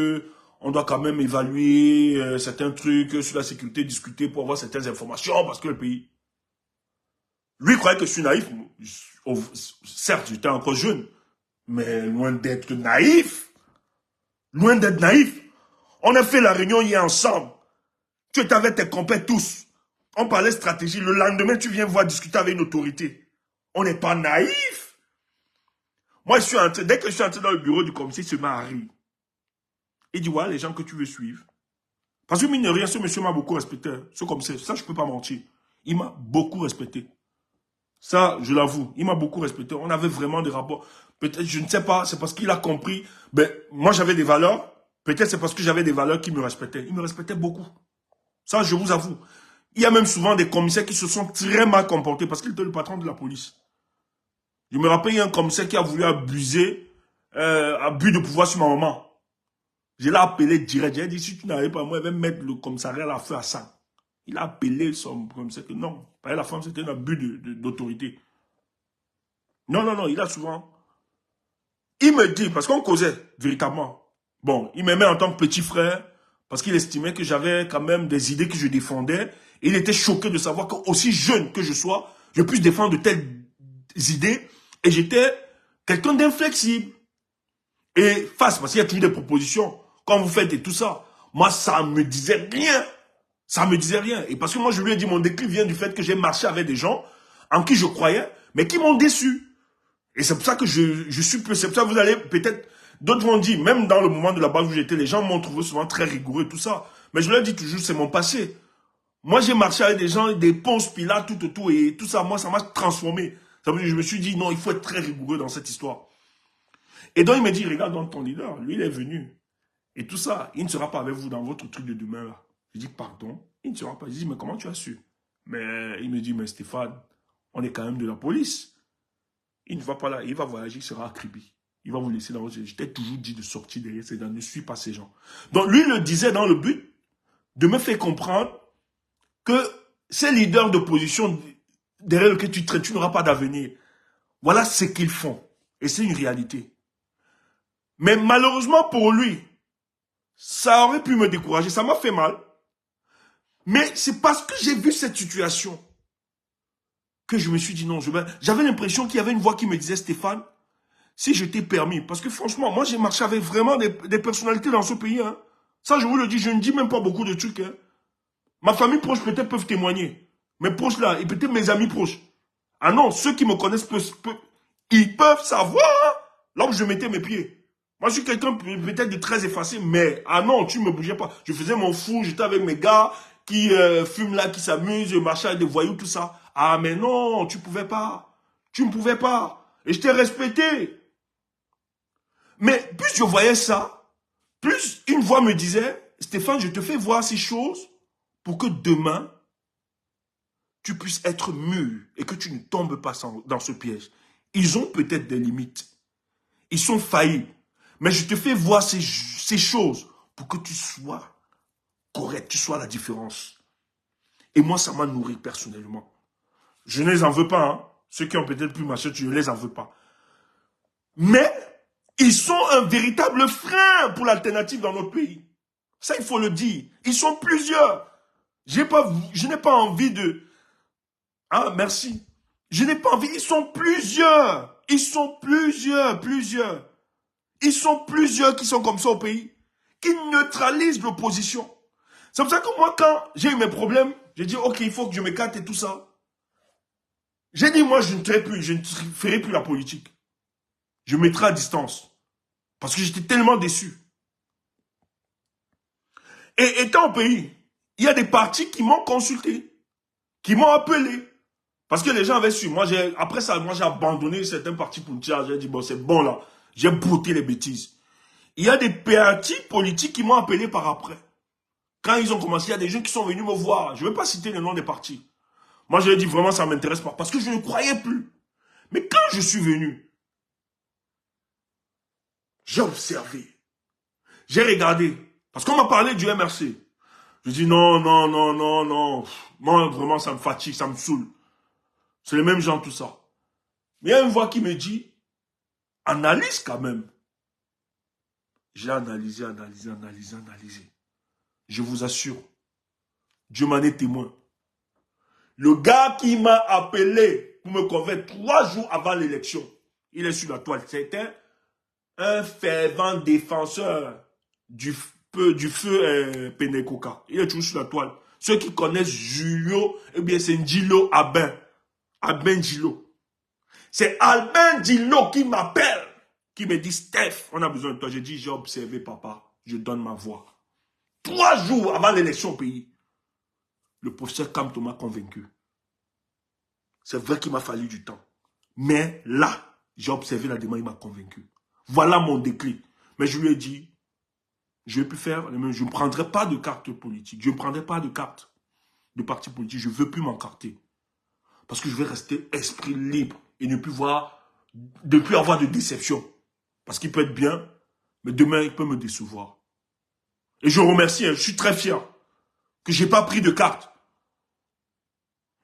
A: on doit quand même évaluer certains trucs sur la sécurité, discuter pour avoir certaines informations, parce que le pays... Lui croyait que je suis naïf. Certes, j'étais encore jeune, mais loin d'être naïf. Loin d'être naïf. On a fait la réunion hier ensemble. Tu étais avec tes compères tous. On parlait stratégie. Le lendemain, tu viens voir discuter avec une autorité. On n'est pas naïf. Moi, dès que je suis entré dans le bureau du commissaire, il se met à rire. Il dit, voilà les gens que tu veux suivre. Parce que mine de rien, ce monsieur m'a beaucoup respecté. Ce commissaire, ça, je ne peux pas mentir. Il m'a beaucoup respecté. Ça, je l'avoue, il m'a beaucoup respecté. On avait vraiment des rapports. Peut-être, je ne sais pas, c'est parce qu'il a compris. Ben, moi, j'avais des valeurs. Peut-être c'est parce que j'avais des valeurs qui me respectaient. Il me respectait beaucoup. Ça, je vous avoue. Il y a même souvent des commissaires qui se sont très mal comportés parce qu'il était le patron de la police. Je me rappelle, il y a un commissaire qui a voulu abuser, abus de pouvoir sur ma maman. Je l'ai appelé direct. J'ai dit, si tu n'arrives pas, moi, je vais mettre le commissariat à la feu à sang. Il a appelé son commissaire que non. La femme, c'était un abus d'autorité. Non, il a souvent... Il me dit, parce qu'on causait, véritablement. Bon, il me met en tant que petit frère, parce qu'il estimait que j'avais quand même des idées que je défendais. Et il était choqué de savoir qu'aussi jeune que je sois, je puisse défendre de telles idées. Et j'étais quelqu'un d'inflexible. Et face, parce qu'il y a toujours des propositions, quand vous faites et tout ça, moi, ça me disait rien. Ça me disait rien. Et parce que moi, je lui ai dit, mon déclic vient du fait que j'ai marché avec des gens en qui je croyais, mais qui m'ont déçu. Et c'est pour ça que je suis peu... C'est pour ça que vous allez peut-être... D'autres vont dire, même dans le moment de la base où j'étais, les gens m'ont trouvé souvent très rigoureux, tout ça. Mais je leur dis toujours, c'est mon passé. Moi, j'ai marché avec des gens, des Ponce Pilate, tout, et tout ça, moi, ça m'a transformé. Ça veut dire, je me suis dit, non, il faut être très rigoureux dans cette histoire. Et donc, il me dit, regarde donc ton leader, lui, il est venu. Et tout ça, il ne sera pas avec vous dans votre truc de demain, là. Je dis, pardon, il ne sera pas. Je dis, mais comment tu as su? Mais il me dit, mais Stéphane, on est quand même de la police. Il ne va pas là, il va voyager, il sera à Kribi. Il va vous laisser dans votre... Je t'ai toujours dit de sortir derrière ces gens, ne suis pas ces gens. Donc lui, il le disait dans le but de me faire comprendre que ces leaders d'opposition derrière lesquels tu traînes, tu n'auras pas d'avenir. Voilà ce qu'ils font. Et c'est une réalité. Mais malheureusement pour lui, ça aurait pu me décourager. Ça m'a fait mal. Mais c'est parce que j'ai vu cette situation que je me suis dit non. J'avais l'impression qu'il y avait une voix qui me disait, Stéphane, si je t'ai permis, parce que franchement, moi j'ai marché avec vraiment des personnalités dans ce pays. Hein. Ça, je vous le dis, je ne dis même pas beaucoup de trucs. Hein. Ma famille proche peut-être peuvent témoigner. Mes proches là, et peut-être mes amis proches. Ah non, ceux qui me connaissent, ils peuvent savoir hein, là où je mettais mes pieds. Moi, je suis quelqu'un peut-être de très effacé, mais ah non, tu ne me bougeais pas. Je faisais mon fou, j'étais avec mes gars qui fument là, qui s'amusent, je marchais avec des voyous, tout ça. Ah mais non, tu ne pouvais pas. Tu ne pouvais pas. Et je t'ai respecté. Mais plus je voyais ça, plus une voix me disait, Stéphane, je te fais voir ces choses pour que demain, tu puisses être mûr et que tu ne tombes pas dans ce piège. Ils ont peut-être des limites. Ils sont faillis. Mais je te fais voir ces choses pour que tu sois correct, tu sois la différence. Et moi, ça m'a nourri personnellement. Je ne les en veux pas. Hein. Ceux qui ont peut-être plus marché, je ne les en veux pas. Mais ils sont un véritable frein pour l'alternative dans notre pays. Ça, il faut le dire. Ils sont plusieurs. Je n'ai pas envie de... Ah, merci. Je n'ai pas envie. Ils sont plusieurs. Ils sont plusieurs. Ils sont plusieurs qui sont comme ça au pays. Qui neutralisent l'opposition. C'est pour ça que moi, quand j'ai eu mes problèmes, j'ai dit, ok, il faut que je m'écarte et tout ça. J'ai dit, moi, je ne ferai plus la politique. Je mettrai à distance. Parce que j'étais tellement déçu. Et étant au pays, il y a des partis qui m'ont consulté, qui m'ont appelé. Parce que les gens avaient su. Moi, après ça, j'ai abandonné certains partis politiques. J'ai dit, bon, c'est bon là. J'ai brouté les bêtises. Il y a des partis politiques qui m'ont appelé par après. Quand ils ont commencé, il y a des gens qui sont venus me voir. Je ne vais pas citer le nom des partis. Moi, je leur ai dit, vraiment, ça ne m'intéresse pas. Parce que je ne croyais plus. Mais quand je suis venu, j'ai observé. J'ai regardé. Parce qu'on m'a parlé du MRC. Je dis non. Moi, vraiment, ça me fatigue, ça me saoule. C'est les mêmes gens, tout ça. Mais il y a une voix qui me dit, analyse quand même. J'ai analysé. Je vous assure, Dieu m'en est témoin. Le gars qui m'a appelé pour me convaincre 3 jours avant l'élection, il est sur la toile. C'était un fervent défenseur du feu Penekoka. Il est toujours sur la toile. Ceux qui connaissent Julio, eh bien c'est Njilo Albin. Albin Njilo. C'est Albin Njilo qui m'appelle, qui me dit, Steph, on a besoin de toi. J'ai dit, j'ai observé papa, je donne ma voix. 3 jours avant l'élection au pays, le professeur Kamto m'a convaincu. C'est vrai qu'il m'a fallu du temps. Mais là, j'ai observé la demande, il m'a convaincu. Voilà mon déclic. Mais je lui ai dit, je ne vais plus faire, je ne prendrai pas de carte politique. Je ne prendrai pas de carte de parti politique. Je ne veux plus m'encarter. Parce que je vais rester esprit libre et ne plus avoir de déception. Parce qu'il peut être bien, mais demain, il peut me décevoir. Et je remercie, je suis très fier que je n'ai pas pris de carte.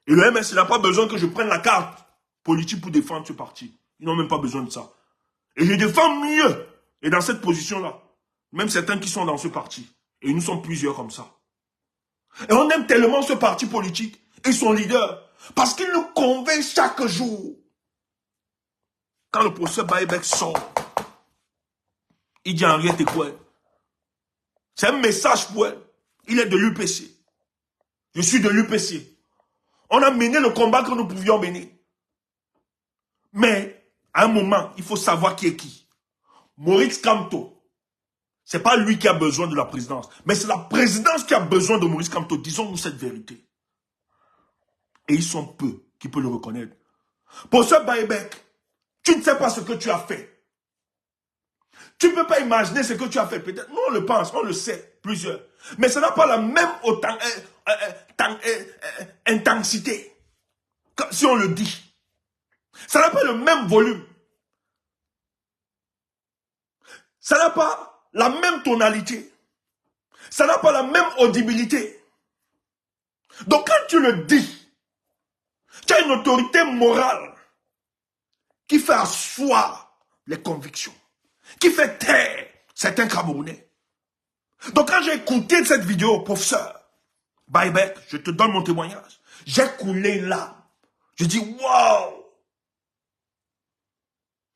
A: Et le MS, il n'a pas besoin que je prenne la carte politique pour défendre ce parti. Ils n'ont même pas besoin de ça. Et je défends mieux. Et dans cette position-là, même certains qui sont dans ce parti. Et nous sommes plusieurs comme ça. Et on aime tellement ce parti politique et son leader. Parce qu'il nous convainc chaque jour. Quand le professeur Baïbek sort, il dit Henriette quoi? C'est un message pour elle. Il est de l'UPC. Je suis de l'UPC. On a mené le combat que nous pouvions mener. Mais, à un moment, il faut savoir qui est qui. Maurice Kamto, c'est pas lui qui a besoin de la présidence, mais c'est la présidence qui a besoin de Maurice Kamto. Disons-nous cette vérité. Et ils sont peu qui peuvent le reconnaître. Pour ce Baïbek, tu ne sais pas ce que tu as fait. Tu ne peux pas imaginer ce que tu as fait. Peut-être, nous on le pense, on le sait, plusieurs. Mais ça n'a pas la même intensité, si on le dit. Ça n'a pas le même volume. Ça n'a pas la même tonalité. Ça n'a pas la même audibilité. Donc quand tu le dis, tu as une autorité morale qui fait asseoir les convictions, qui fait taire certains Camerounais. Donc quand j'ai écouté cette vidéo, professeur Baïbek, je te donne mon témoignage, j'ai coulé là. Je dis, waouh!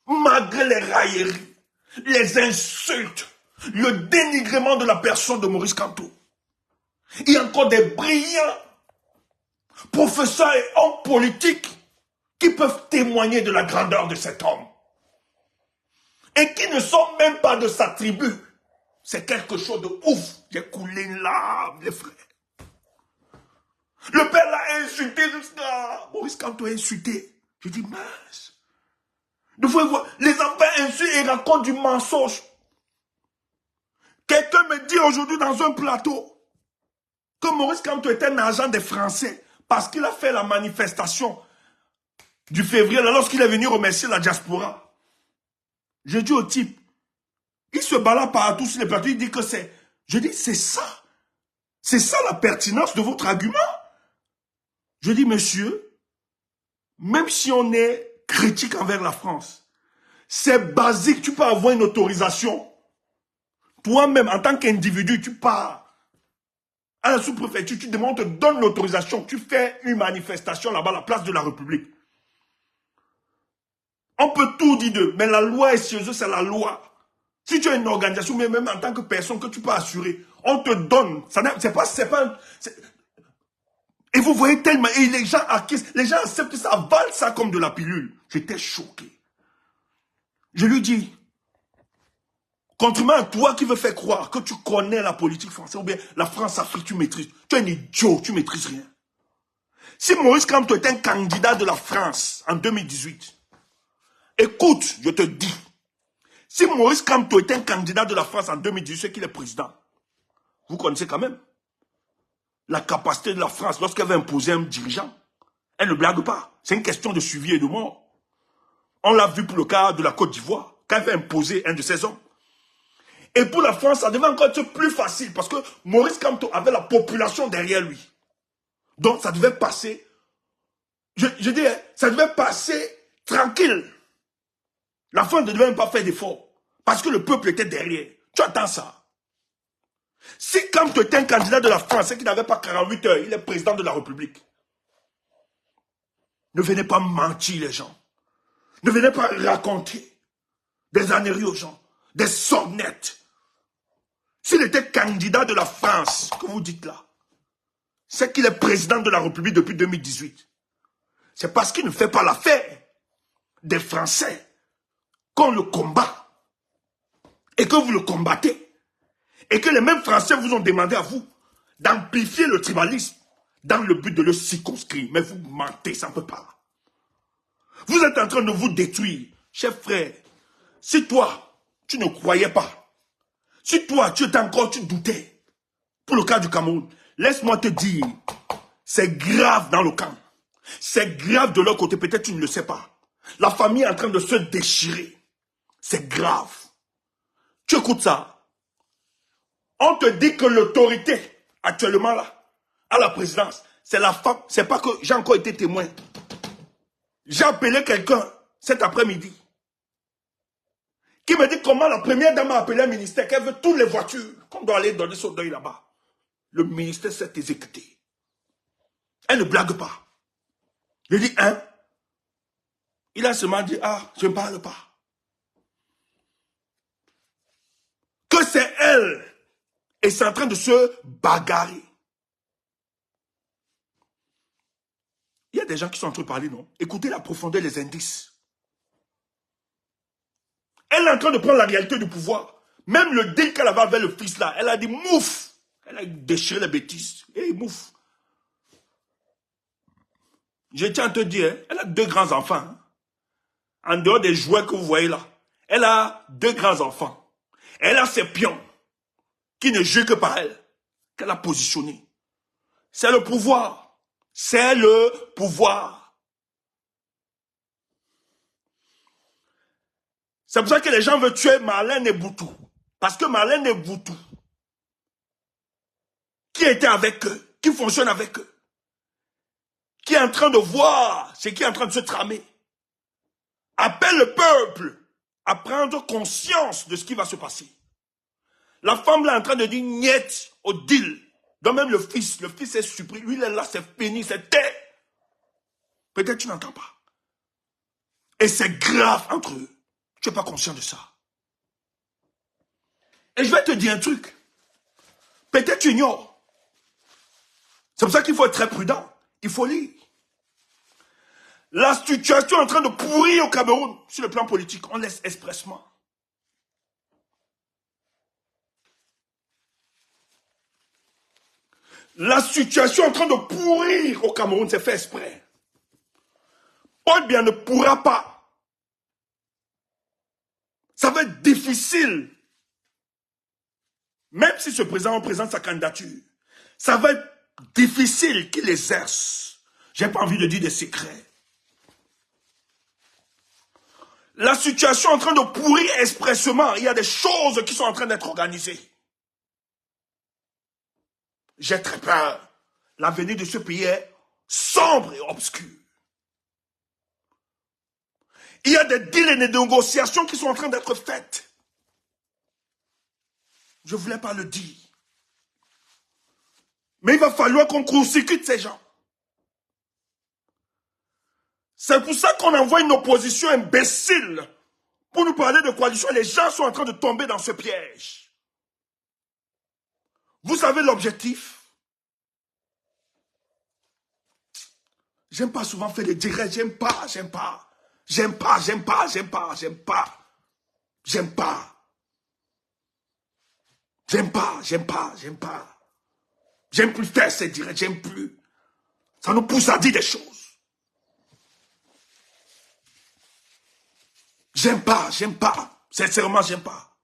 A: Malgré les railleries, les insultes, le dénigrement de la personne de Maurice Kamto, il y a encore des brillants professeurs et hommes politiques qui peuvent témoigner de la grandeur de cet homme. Et qui ne sont même pas de sa tribu. C'est quelque chose de ouf. J'ai coulé une larme, les frères. Le père l'a insulté jusqu'à... Maurice Kamto a insulté. Je dis, mince. Vous pouvez voir, les enfants insultent et racontent du mensonge. Quelqu'un me dit aujourd'hui dans un plateau que Maurice Kamto est un agent des Français parce qu'il a fait la manifestation du février lorsqu'il est venu remercier la diaspora. Je dis au type, il se balade partout sur les plateaux, il dit que c'est... Je dis, c'est ça. C'est ça la pertinence de votre argument. Je dis, monsieur, même si on est critique envers la France, c'est basique, tu peux avoir une autorisation. Toi-même, en tant qu'individu, tu pars à la sous-préfecture, tu demandes, on te donne l'autorisation, tu fais une manifestation là-bas à la place de la République. On peut tout dire d'eux, mais la loi est chez eux, c'est la loi. Si tu as une organisation, mais même en tant que personne que tu peux assurer, on te donne. Et vous voyez tellement, et les gens acquiescent, les gens acceptent ça, avalent ça comme de la pilule. J'étais choqué. Je lui dis, contrairement à toi qui veux faire croire que tu connais la politique française, ou bien la France-Afrique, tu maîtrises. Tu es un idiot, tu maîtrises rien. Si Maurice Kamto est un candidat de la France en 2018, écoute, je te dis, si Maurice Kamto est un candidat de la France en 2018, c'est qu'il est président. Vous connaissez quand même la capacité de la France lorsqu'elle veut imposer un dirigeant. Elle ne blague pas. C'est une question de suivi et de mort. On l'a vu pour le cas de la Côte d'Ivoire, quand elle veut imposer un de ses hommes. Et pour la France, ça devait encore être plus facile parce que Maurice Kamto avait la population derrière lui. Donc ça devait passer, je dis, ça devait passer tranquille. La France ne devait même pas faire d'efforts parce que le peuple était derrière. Tu attends ça. Si Kamto était un candidat de la France et qu'il n'avait pas 48 heures, il est président de la République. Ne venez pas mentir les gens. Ne venez pas raconter des âneries aux gens, des sonnettes. S'il était candidat de la France, que vous dites là, c'est qu'il est président de la République depuis 2018. C'est parce qu'il ne fait pas l'affaire des Français qu'on le combat et que vous le combattez et que les mêmes Français vous ont demandé à vous d'amplifier le tribalisme dans le but de le circonscrire. Mais vous mentez, ça ne peut pas. Vous êtes en train de vous détruire. Chef frère, si toi, tu ne croyais pas, si toi, tu étais encore, tu doutais, pour le cas du Cameroun, laisse-moi te dire, c'est grave dans le camp. C'est grave de leur côté, peut-être tu ne le sais pas. La famille est en train de se déchirer. C'est grave. Tu écoutes ça. On te dit que l'autorité, actuellement là, à la présidence, c'est la femme. C'est pas que j'ai encore été témoin. J'ai appelé quelqu'un cet après-midi qui me dit comment la première dame a appelé un ministère, qu'elle veut toutes les voitures, qu'on doit aller donner son deuil là-bas. Le ministère s'est exécuté. Elle ne blague pas. Je dis, hein? Il a seulement dit, ah, je ne parle pas. Que c'est elle. Et c'est en train de se bagarrer. Il y a des gens qui sont en train de parler, non? Écoutez la profondeur des indices. Elle est en train de prendre la réalité du pouvoir. Même le deal qu'elle avait avec le fils là, elle a dit mouf. Elle a déchiré les bêtises. Et mouf. Je tiens à te dire, elle a 2 grands enfants. Hein. En dehors des jouets que vous voyez là. Elle a 2 grands enfants. Elle a ses pions qui ne jouent que par elle. Qu'elle a positionné. C'est le pouvoir. C'est le pouvoir. C'est pour ça que les gens veulent tuer Marlène Eboutou. Parce que Marlène Eboutou, qui était avec eux, qui fonctionne avec eux, qui est en train de voir ce qui est en train de se tramer, appelle le peuple à prendre conscience de ce qui va se passer. La femme là est en train de dire niet au deal. Donc même le fils est supprimé. Lui, il est là, c'est fini, c'est terre. Peut-être tu n'entends pas. Et c'est grave entre eux. Tu n'es pas conscient de ça. Et je vais te dire un truc. Peut-être tu ignores. C'est pour ça qu'il faut être très prudent. Il faut lire. La situation est en train de pourrir au Cameroun sur le plan politique. On laisse expressement. La situation est en train de pourrir au Cameroun, c'est fait exprès. Paul Biya ne pourra pas
D: difficile. Même si ce président présente sa candidature, ça va être difficile qu'il exerce. J'ai pas envie de dire des secrets. La situation est en train de pourrir expressement. Il y a des choses qui sont en train d'être organisées. J'ai très peur. L'avenir de ce pays est sombre et obscur. Il y a des deals et des négociations qui sont en train d'être faites. Je ne voulais pas le dire. Mais il va falloir qu'on court-circuite ces gens. C'est pour ça qu'on envoie une opposition imbécile pour nous parler de coalition. Les gens sont en train de tomber dans ce piège. Vous savez l'objectif? J'aime pas souvent faire des directs. J'aime pas. J'aime plus faire ces directs, j'aime plus. Ça nous pousse à dire des choses. J'aime pas. Sincèrement, j'aime pas.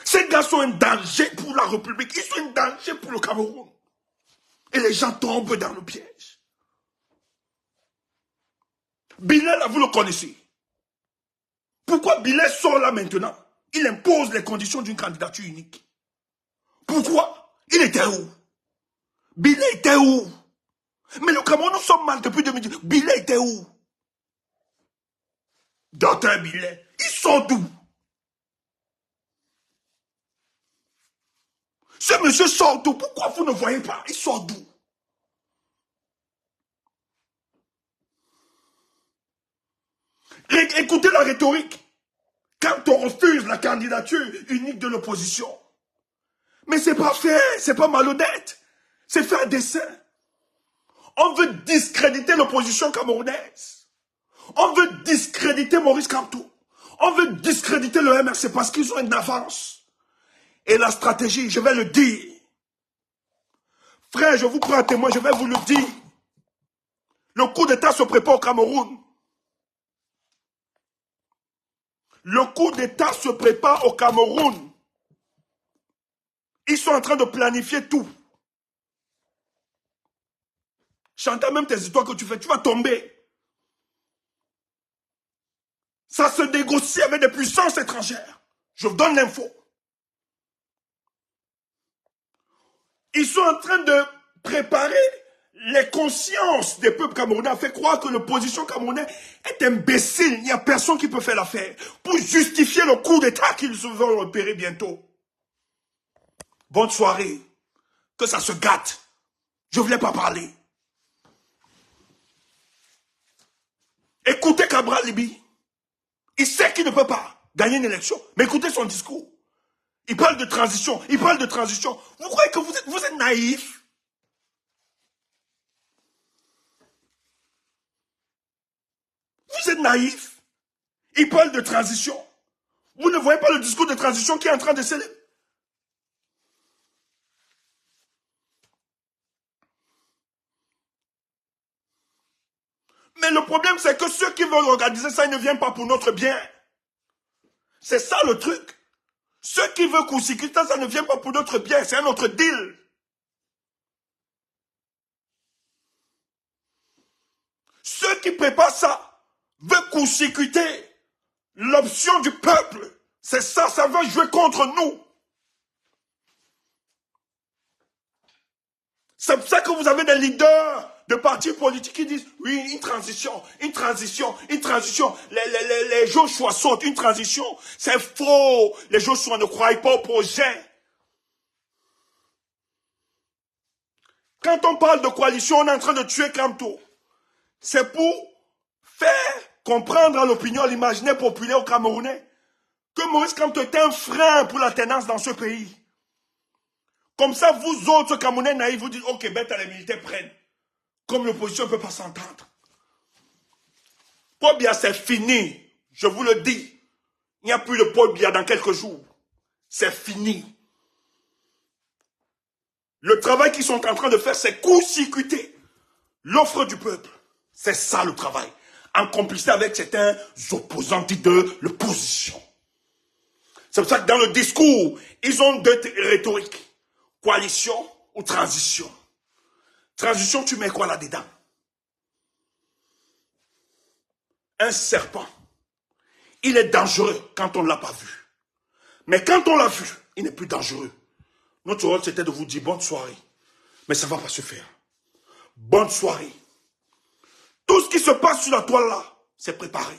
D: Ces gars sont un danger pour la République. Ils sont un danger pour le Cameroun. Et les gens tombent dans le piège. Bilal, vous le connaissez. Pourquoi Bilal sort là maintenant? Il impose les conditions d'une candidature unique. Pourquoi? Il était où? Bilal était où? Mais le Cameroun, nous sommes mal depuis 2010. Bilal était où? Docteur Bilal, ils sont d'où? Ce monsieur sort d'où? Pourquoi vous ne voyez pas? Il sort d'où? Écoutez la rhétorique. Quand on refuse la candidature unique de l'opposition. Mais c'est pas fait, c'est pas malhonnête. C'est fait à dessein. On veut discréditer l'opposition camerounaise. On veut discréditer Maurice Kamto. On veut discréditer le MRC parce qu'ils ont une avance. Et la stratégie, je vais le dire. Frère, je vous prends à témoin, je vais vous le dire. Le coup d'État se prépare au Cameroun. Le coup d'État se prépare au Cameroun. Ils sont en train de planifier tout. J'entends même tes histoires que tu fais, tu vas tomber. Ça se négocie avec des puissances étrangères. Je vous donne l'info. Ils sont en train de préparer les consciences des peuples camerounais à faire croire que l'opposition camerounaise est imbécile. Il n'y a personne qui peut faire l'affaire pour justifier le coup d'État qu'ils vont opérer bientôt. Bonne soirée. Que ça se gâte. Je ne voulais pas parler. Écoutez Cabral Libi. Il sait qu'il ne peut pas gagner une élection. Mais écoutez son discours. Il parle de transition. Vous croyez que vous êtes naïf? Vous êtes naïf. Il parle de transition. Vous ne voyez pas le discours de transition qui est en train de s'élever? Mais le problème, c'est que ceux qui veulent organiser ça, ils ne viennent pas pour notre bien. C'est ça le truc. Ceux qui veulent court-circuiter ça ne vient pas pour notre bien, c'est un autre deal. Ceux qui préparent ça veulent court-circuiter l'option du peuple. C'est ça, ça va jouer contre nous. C'est pour ça que vous avez des leaders de partis politiques qui disent, oui, une transition. Les Joshua sautent, une transition. C'est faux. Les Joshua ne croient pas au projet. Quand on parle de coalition, on est en train de tuer Kamto. C'est pour faire comprendre à l'opinion, à l'imaginaire populaire au Camerounais, que Maurice Kamto est un frein pour la tenance dans ce pays. Comme ça, vous autres Camerounais naïfs, vous dites, ok, bête, les militaires prennent. Comme l'opposition ne peut pas s'entendre. Paul Biya, c'est fini. Je vous le dis. Il n'y a plus de Paul Biya dans quelques jours. C'est fini. Le travail qu'ils sont en train de faire, c'est court-circuiter l'offre du peuple. C'est ça le travail. en complicité avec certains opposants de l'opposition. C'est pour ça que dans le discours, ils ont deux rhétoriques. Coalition ou transition. Transition, tu mets quoi là-dedans? Un serpent. Il est dangereux quand on ne l'a pas vu. Mais quand on l'a vu, il n'est plus dangereux. Notre rôle, c'était de vous dire bonne soirée. Mais ça ne va pas se faire. Bonne soirée. Tout ce qui se passe sur la toile là, c'est préparé.